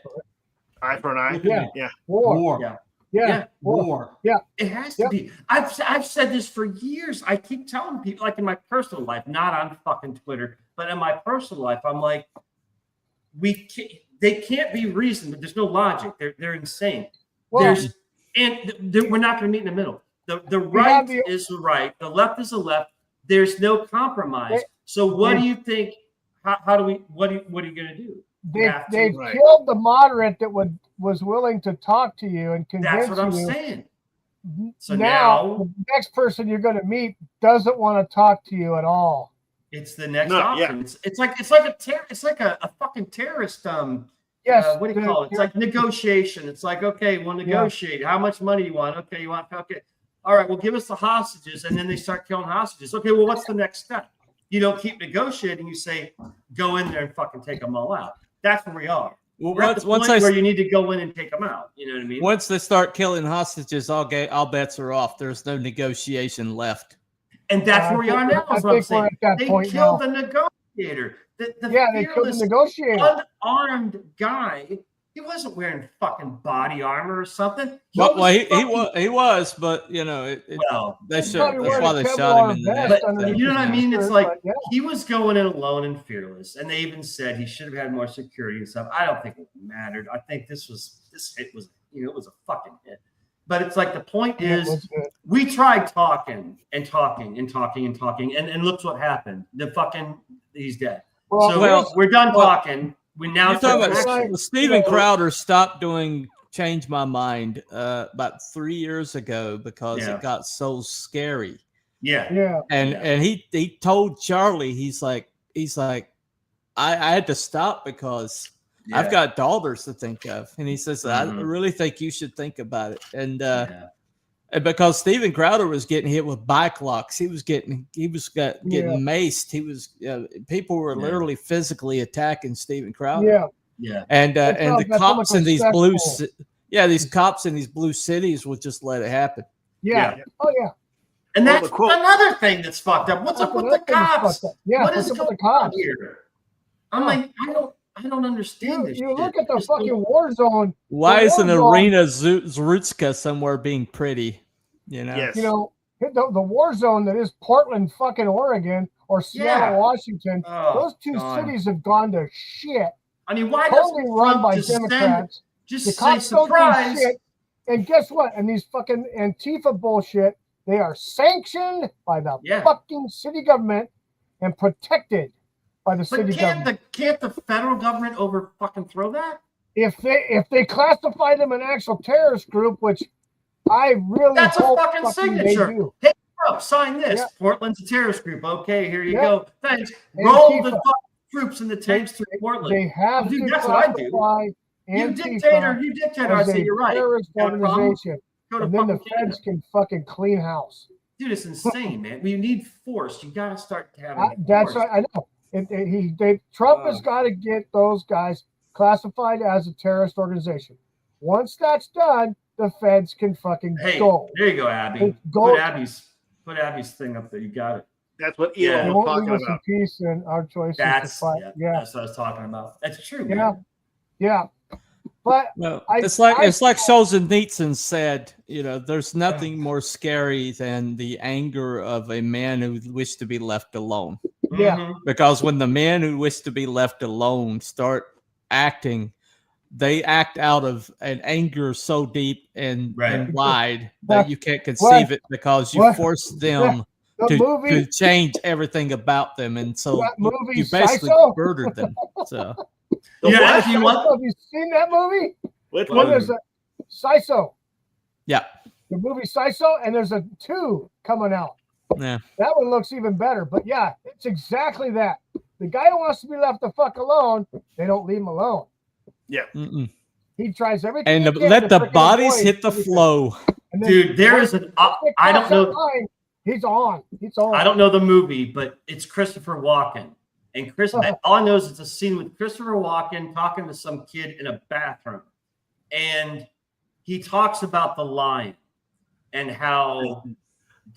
Eye for an eye.
Yeah.
War.
War. Yeah.
It has to be. I've said this for years. I keep telling people, like in my personal life, not on fucking Twitter, but in my personal life, I'm like, they can't be reasoned, but there's no logic. They're insane. Well, we're not going to meet in the middle. The right is the right, the left is the left. There's no compromise. So what do you think? What are you going to do?
They've killed the moderate that was willing to talk to you and convince you.
That's what I'm saying.
So now the next person you're going to meet doesn't want to talk to you at all.
It's the next option. Yeah. It's like a fucking terrorist. What do you call it? It's like negotiation. It's like, okay, we'll negotiate. Yeah. How much money you want? Okay, you want. Okay, all right. Well, give us the hostages, and then they start killing hostages. Okay, well, what's the next step? you don't keep negotiating. You say, go in there and fucking take them all out. That's where we are.
Well,
We're at the point where you need to go in and take them out. You know what I mean?
Once they start killing hostages, all bets are off. There's no negotiation left.
And that's where we are now.
I think we're at that
they
point
killed
now.
the negotiator.
They killed the negotiator.
Unarmed guy. He wasn't wearing fucking body armor or something.
He was, but you know, they should. That's why they shot him in the neck.
But you know what I mean? It's like he was going in alone and fearless, and they even said he should have had more security and stuff. I don't think it mattered. I think this hit was, you know, it was a fucking hit. But it's like the point is, we tried talking and look what happened. He's dead. So we're done talking. We now
Steven Crowder stopped doing Change My Mind about 3 years ago because it got so scary. And he told Charlie, he's like I had to stop because I've got daughters to think of, and he says I really think you should think about it. And because Steven Crowder was getting hit with bike locks, he was getting maced. People were literally physically attacking Steven Crowder. And the cops in these these cops in these blue cities would just let it happen.
And that's another thing that's fucked up. What's up with the cops? What is going on here? I'm like, I don't understand this.
You look at the fucking war zone.
Why isn't Iryna Zarutska somewhere being pretty? You know,
you know, the war zone that is Portland, fucking Oregon, or Seattle, Washington. Those two cities have gone to shit.
I mean, why
totally run by Democrats?
Just say surprise.
Shit. And guess what? And these fucking Antifa bullshit, they are sanctioned by the fucking city government and protected by the city government.
Can't the federal government over fucking throw that?
If they classify them an actual terrorist group, which I really
that's
hope
a fucking signature. Hey, bro, sign this. Portland's a terrorist group. Okay, here you go. Thanks. Roll the fucking troops and the tanks through Portland.
They have to
that's what I do. You dictator. I say you're right.
Terrorist organization. And then the feds can fucking clean house.
Dude, it's insane, man. We need force. You got to start having.
That's right. I know. Trump has got to get those guys classified as a terrorist organization. Once that's done, the feds can fucking go.
There you go, Abby. Put Abby's thing up there. You got it.
That's what Elon was talking about.
Peace and our choices
that's,
to fight.
That's what I was talking about. That's true.
Yeah. But
it's like Solzhenitsyn said, you know, there's nothing more scary than the anger of a man who wished to be left alone. Because when the men who wish to be left alone start acting, they act out of an anger so deep and wide that you can't conceive it because you force them to change everything about them, and so you basically murdered them. So
have you seen that movie?
Which one?
There's a Siso.
Yeah.
The movie Siso, and there's a 2 coming out.
Yeah.
That one looks even better. But yeah, it's exactly that. The guy who wants to be left the fuck alone, they don't leave him alone.
Yeah.
He tries everything.
And let the bodies hit the flow.
Dude, there is an I don't know.
He's on.
I don't know the movie, but it's Christopher Walken. And all I know is it's a scene with Christopher Walken talking to some kid in a bathroom. And he talks about the lion and how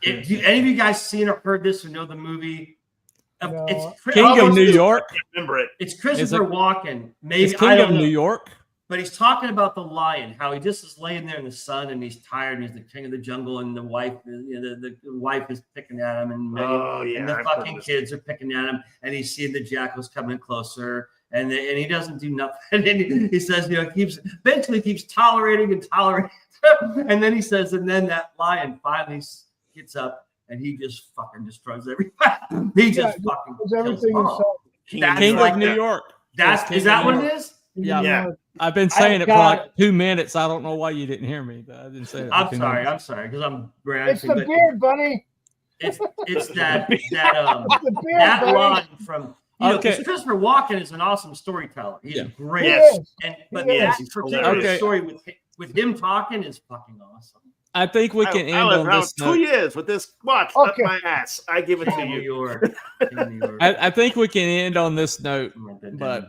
do any of you guys seen or heard this or know the movie?
No.
It's
King of New York.
Remember it.
It's Christopher Walken. Maybe
it's King of New York.
But he's talking about the lion, how he just is laying there in the sun and he's tired and he's the king of the jungle and the wife, the wife is picking at him and the fucking kids are picking at him and he's seeing the jackals coming closer and he doesn't do nothing. And then he says, eventually keeps tolerating and then he says, and then that lion finally gets up and he just fucking destroys everything. He just fucking kills everything.
King of New York.
Is that what it is?
Yeah. I've been saying it for like 2 minminutes. I don't know why you didn't hear me, but I didn't say it.
I'm sorry, because I'm ranting.
It's the beard, buddy.
It's that line from because Christopher Walken is an awesome storyteller. He's great. But that particular story with him talking is fucking awesome.
I think we can end on this
2 years with this watch up my ass. I give it to you.
New York.
I think we can end on this note, but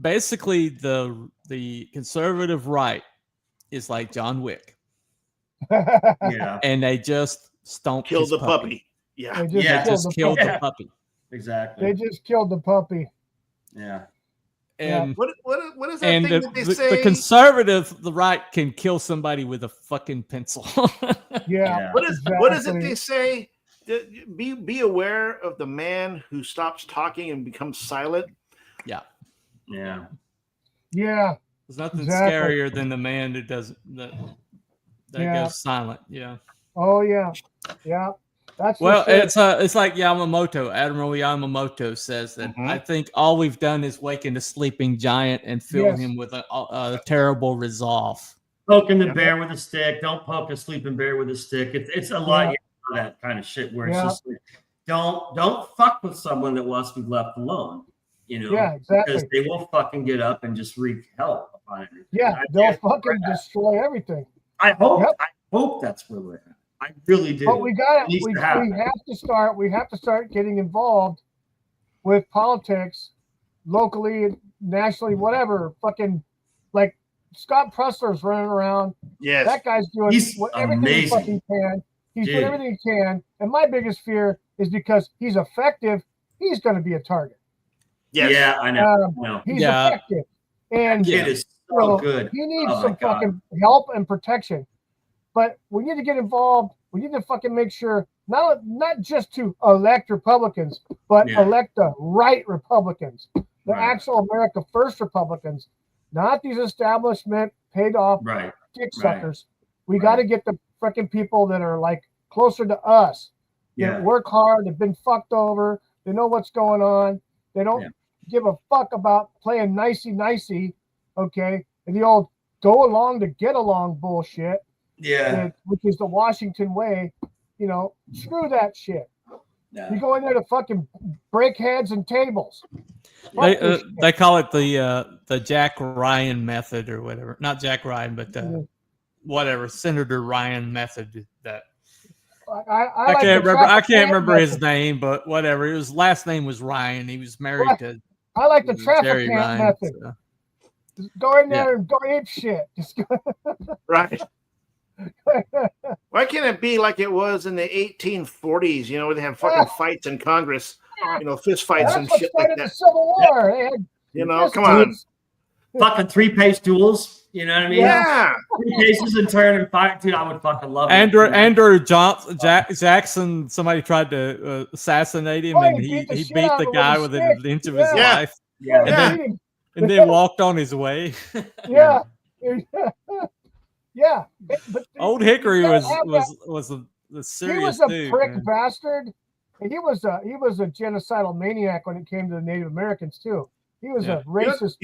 basically the conservative right is like John Wick.
Yeah.
And they just stomped
killed the puppy.
Yeah.
They just killed the puppy.
Exactly.
They just killed the puppy.
Yeah.
what
And
is that thing that they say?
The conservative, the right, can kill somebody with a fucking pencil.
Yeah.
What is it they say? Be aware of the man who stops talking and becomes silent.
Yeah.
Yeah.
Yeah.
There's nothing scarier than the man that doesn't that goes silent. Yeah.
Oh yeah. Yeah. That's
it's like Yamamoto, Admiral Yamamoto says that I think all we've done is waken a sleeping giant and fill him with a terrible resolve.
Poking the bear with a stick. Don't poke a sleeping bear with a stick. It's a lot of that kind of shit where it's just like, don't fuck with someone that wants to be left alone. You know, because they will fucking get up and just wreak hell upon it.
Yeah, they'll fucking destroy everything.
I hope that's where we're at. I really do.
But we got it. We have to start getting involved with politics locally, nationally, whatever. Fucking like Scott Pressler's running around.
Yes.
That guy's doing everything he fucking can. He's doing everything he can. And my biggest fear is because he's effective, he's going to be a target.
Yes.
Yeah, I know.
He's effective. And
it is so good.
He needs some fucking help and protection. But we need to get involved. We need to fucking make sure not just to elect Republicans, but elect the right Republicans, the actual America First Republicans, not these establishment paid off dick suckers. We got to get the freaking people that are like closer to us, that work hard, have been fucked over, they know what's going on, they don't give a fuck about playing nicey, okay? And the old go along to get along bullshit.
Yeah,
which is the Washington way, you know, screw that shit. You go in there to fucking break heads and tables.
They call it the Jack Ryan method or whatever. Not Jack Ryan, but whatever, Senator Ryan method. That I can't remember his name, but whatever. His last name was Ryan. He was married to.
I like the traffic camp method.
So.
Just go in there and go ape shit.
Right. Why can't it be like it was in the 1840s, you know, where they have fucking fights in Congress, you know, fist fights and shit like that.
The Civil War.
You know, come on.
Fucking 3-page duels, you know what I mean?
Yeah.
3 cases and turn and fight. Dude, I would fucking love it.
Andrew Jackson, somebody tried to assassinate him, and he beat the guy with an inch of his life.
Yeah.
And then walked on his way.
Yeah. Yeah, but
Old Hickory was a serious dude.
He was a prick bastard, and he was a genocidal maniac when it came to the Native Americans too. He was a racist.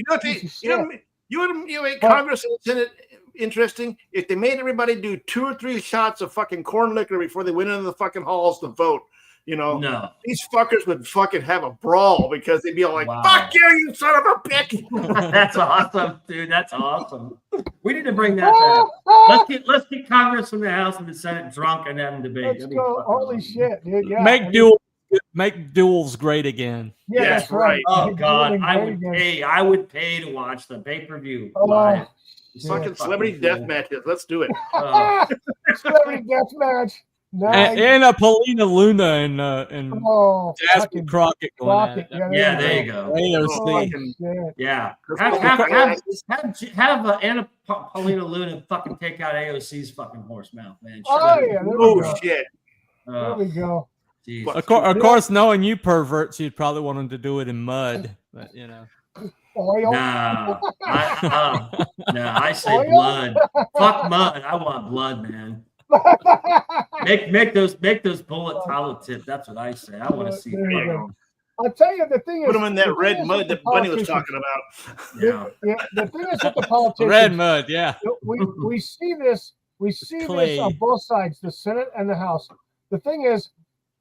You make Congress and the Senate interesting if they made everybody do 2 or 3 shots of fucking corn liquor before they went into the fucking halls to vote. You know, these fuckers would fucking have a brawl because they'd be all like, "Fuck you son of a bitch!"
That's awesome, dude. That's awesome. We need to bring that back. Let's get Congress from the House and the Senate drunk and have them debate.
Let's go. Holy shit, dude! Yeah,
make duels great again.
Yeah, that's right.
Oh God, I would pay to watch the pay-per-view live.
Fucking celebrity death matches. Let's do it.
Celebrity death match. Nice.
And a Paulina Luna and Jasmine Crockett going at it.
Yeah, there you go. Yeah. Have Anna Paulina Luna fucking take out AOC's fucking horse mouth, man.
Shit.
There we go.
Of course, knowing you perverts, you'd probably want them to do it in mud, but you know.
Oil?
No, I say blood. Fuck mud. I want blood, man. make those bullet hollow tip. That's what I say. I want to see it.
I'll tell you the thing is,
put them in that red mud that Bunny was talking about.
The thing is with the politicians,
red mud. Yeah,
we see this. We see this on both sides, the Senate and the House. The thing is,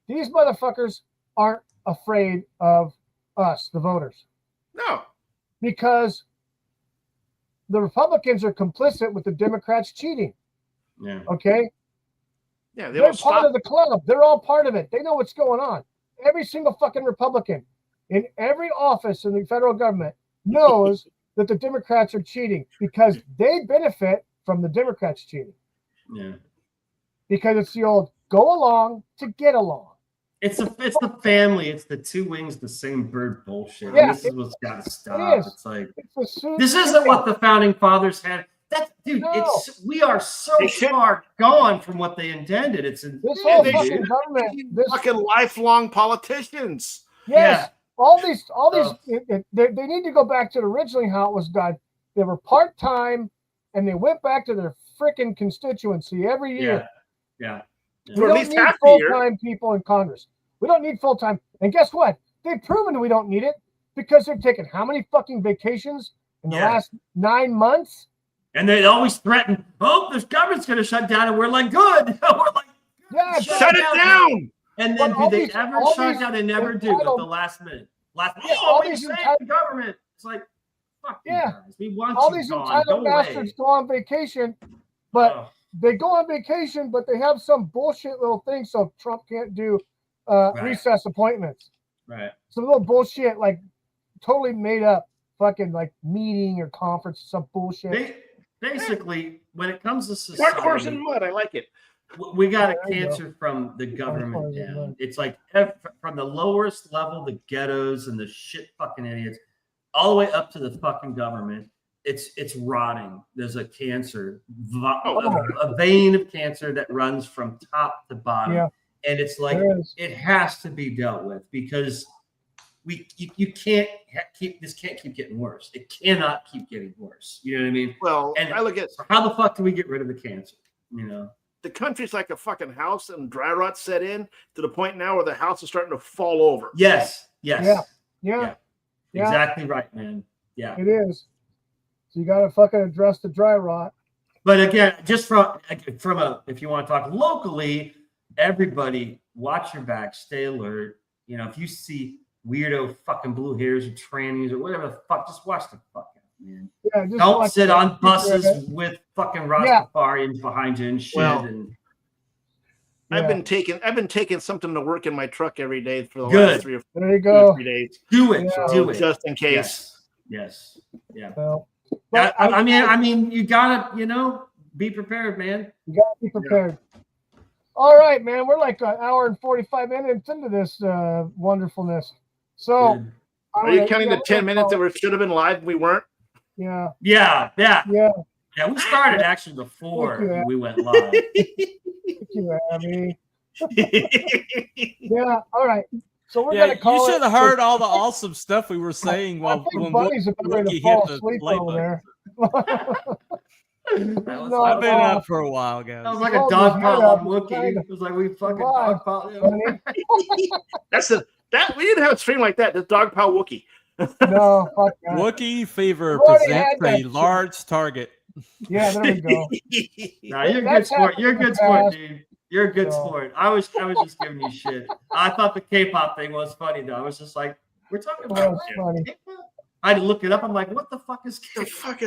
these motherfuckers aren't afraid of us, the voters.
No,
because the Republicans are complicit with the Democrats cheating.
Yeah.
Okay.
Yeah,
They're part of the club. They're all part of it. They know what's going on. Every single fucking Republican in every office in the federal government knows that the Democrats are cheating because they benefit from the Democrats cheating.
Yeah.
Because it's the old go along to get along.
It's the family. It's the two wings, the same bird bullshit.
Yeah,
this is what's got to stop. It's like this isn't what the founding fathers had. That dude, we are so far gone from what they intended. It's
this whole fucking government, this
fucking lifelong politicians.
Yes,
yeah.
all these, they need to go back to originally how it was done. They were part time, and they went back to their freaking constituency every year.
Yeah.
We don't need full-time people in Congress. We don't need full-time. And guess what? They've proven we don't need it because they've taken how many fucking vacations in the last 9 months?
And they always threaten, oh, this government's going to shut down. And we're like, good. We're like,
yeah,
shut it down.
And then do they ever shut down? They never do at the last minute. We saved the government. It's like, fuck you guys. We want
all
you
these
gone.
entitled
Go
bastards
away.
go on vacation, but they go on vacation, but they have some bullshit little thing so Trump can't do recess appointments.
Right.
Some little bullshit, like totally made up fucking like meeting or conference, some bullshit.
Basically, when it comes to society,
dark horse in mud, I like it.
We got a cancer from the government down. It's like from the lowest level, the ghettos and the shit fucking idiots, all the way up to the fucking government. It's rotting. There's a cancer, a vein of cancer that runs from top to bottom, and it's like it has to be dealt with because you can't keep this can't keep getting worse. It cannot keep getting worse. You know what I mean?
Well,
and
I look at
how the fuck do we get rid of the cancer? You know,
the country's like a fucking house, and dry rot set in to the point now where the house is starting to fall over.
Yes.
Exactly
right, man. Yeah,
it is. So you got to fucking address the dry rot.
But again, just from if you want to talk locally, everybody watch your back, stay alert. You know, if you see weirdo fucking blue hairs or trannies or whatever the fuck, just watch the fuck out, man.
Yeah,
don't sit on buses with fucking Rastafarians behind you and shit.
I've been taking something to work in my truck every day for the last 3 or 4 days.
Do it, do it,
just in case.
Yes. Yeah.
Well,
I mean, you gotta, be prepared, man.
You gotta be prepared. All right, man. We're like an hour and 45 minutes into this wonderfulness. So,
are you counting the 10 minutes that should have been live and we weren't?
Yeah.
We started actually before we went live.
Thank you, Abby. Yeah. All right. So we're gonna call.
You should have heard all the awesome stuff we were saying when
Buddy's about to fall asleep over there.
I've been up for a while, guys.
That was like a dog pile on Wookiee. It was like we fucking dog pile.
We didn't have a stream like that. The dog pile Wookiee.
No, fuck that.
Wookiee Fever presents a large target.
Yeah, there we go.
No, you're a good sport. You're a good sport, dude. You're a good sport. I was just giving you shit. I thought the K-pop thing was funny though. I was just like, we're talking about K-pop. I had to look it up. I'm like, what the fuck is K-pop?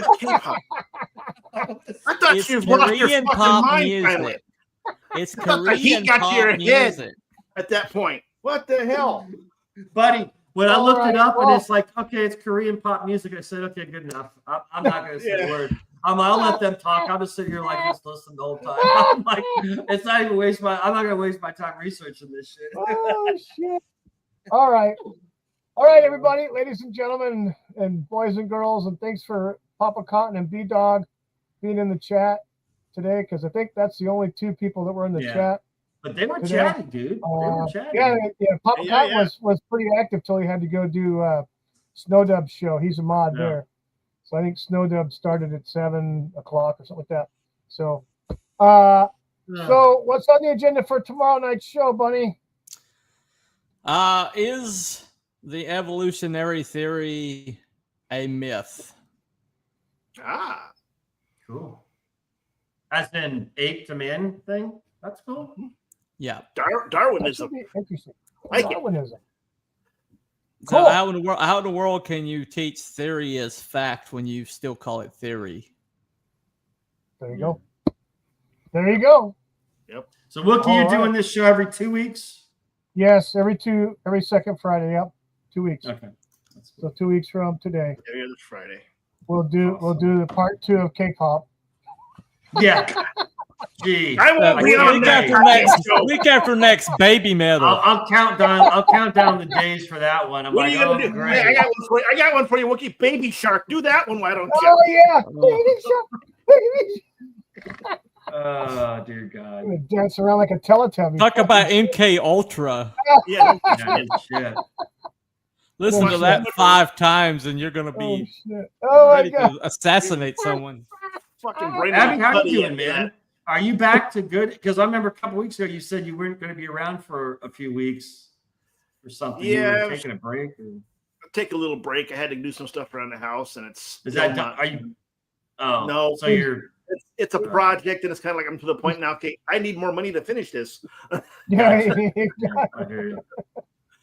I thought it's Korean pop music.
It's Korean pop music.
At that point, what the hell,
buddy? When I looked it up and it's like, okay, it's Korean pop music. I said, okay, good enough. I'm not gonna say a word. I'll let them talk. I'll just sit here like just listen the whole time. I'm like, it's not even I'm not gonna waste my time researching this shit.
Oh shit! All right, everybody, ladies and gentlemen, and boys and girls, and thanks for Papa Cotton and B Dog being in the chat today, because I think that's the only 2 people that were in the chat.
But they were chatting, dude. They were chatting.
Yeah. Papa Cotton was pretty active till he had to go do Snow Dub's show. He's a mod there. So I think Snow Dub started at 7 o'clock or something like that. So, so what's on the agenda for tomorrow night's show, Bunny?
Is the evolutionary theory a myth?
Cool. As in ape to man thing? That's cool.
Yeah.
Darwinism.
Interesting.
Darwinism.
So how in the world can you teach theory as fact when you still call it theory?
There you go. There you go.
Yep.
So, Wookie, you're doing this show every 2 weeks?
Yes, every second Friday. Yep, 2 weeks.
Okay.
So 2 weeks from today.
Every other Friday.
We'll do the part 2 of K-pop.
Yeah. Gee.
I won't be on
week after next, baby metal.
I'll count down the days for that one. I'm like, oh, great.
Hey, I got one for you, Wookie. Baby Shark. Do that one. Why don't you?
Oh yeah, Baby Shark.
Oh dear God.
I'm gonna dance around like a Teletubby.
Talk about MK Ultra.
Yeah.
Shit.
Listen to that 5 times, and you're gonna be ready to assassinate someone.
Fucking brain.
Abby, how you doing, man? Are you back to good? Because I remember a couple weeks ago you said you weren't going to be around for a few weeks or something.
Yeah,
you were taking a break. Or...
Take a little break. I had to do some stuff around the house, and it's.
Is that done? Are you? Oh
no.
So you're.
It's a project, and it's kind of like I'm to the point now. Okay, I need more money to finish this.
Yeah,
I hear you.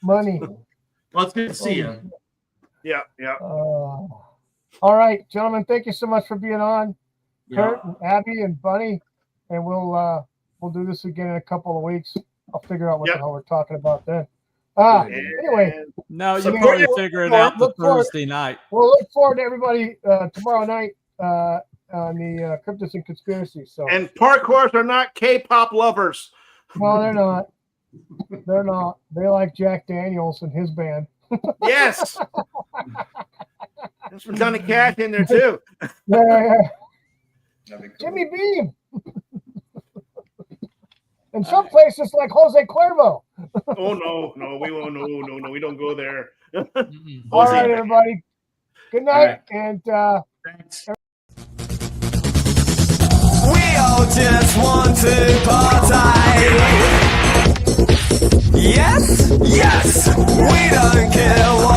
Money.
Well, it's good to see you.
Yeah.
All right, gentlemen. Thank you so much for being on. Kurt and Abby and Bunny, and we'll do this again in a couple of weeks. I'll figure out what the hell we're talking about then. Anyway.
No, you probably figure it out the Thursday night.
We'll look forward to everybody tomorrow night on the Cryptids and Conspiracy. So.
And parkours are not K-pop lovers.
No, they're not. They're not. They like Jack Daniels and his band.
Yes. There's some Johnny Cash in there too.
Yeah.
Cool.
Jimmy Beam. In some places like Jose Cuervo.
Oh no, we won't. No, we don't go there.
All right, everybody. Good night, and
thanks.
We all just want to party. Yes, we don't care.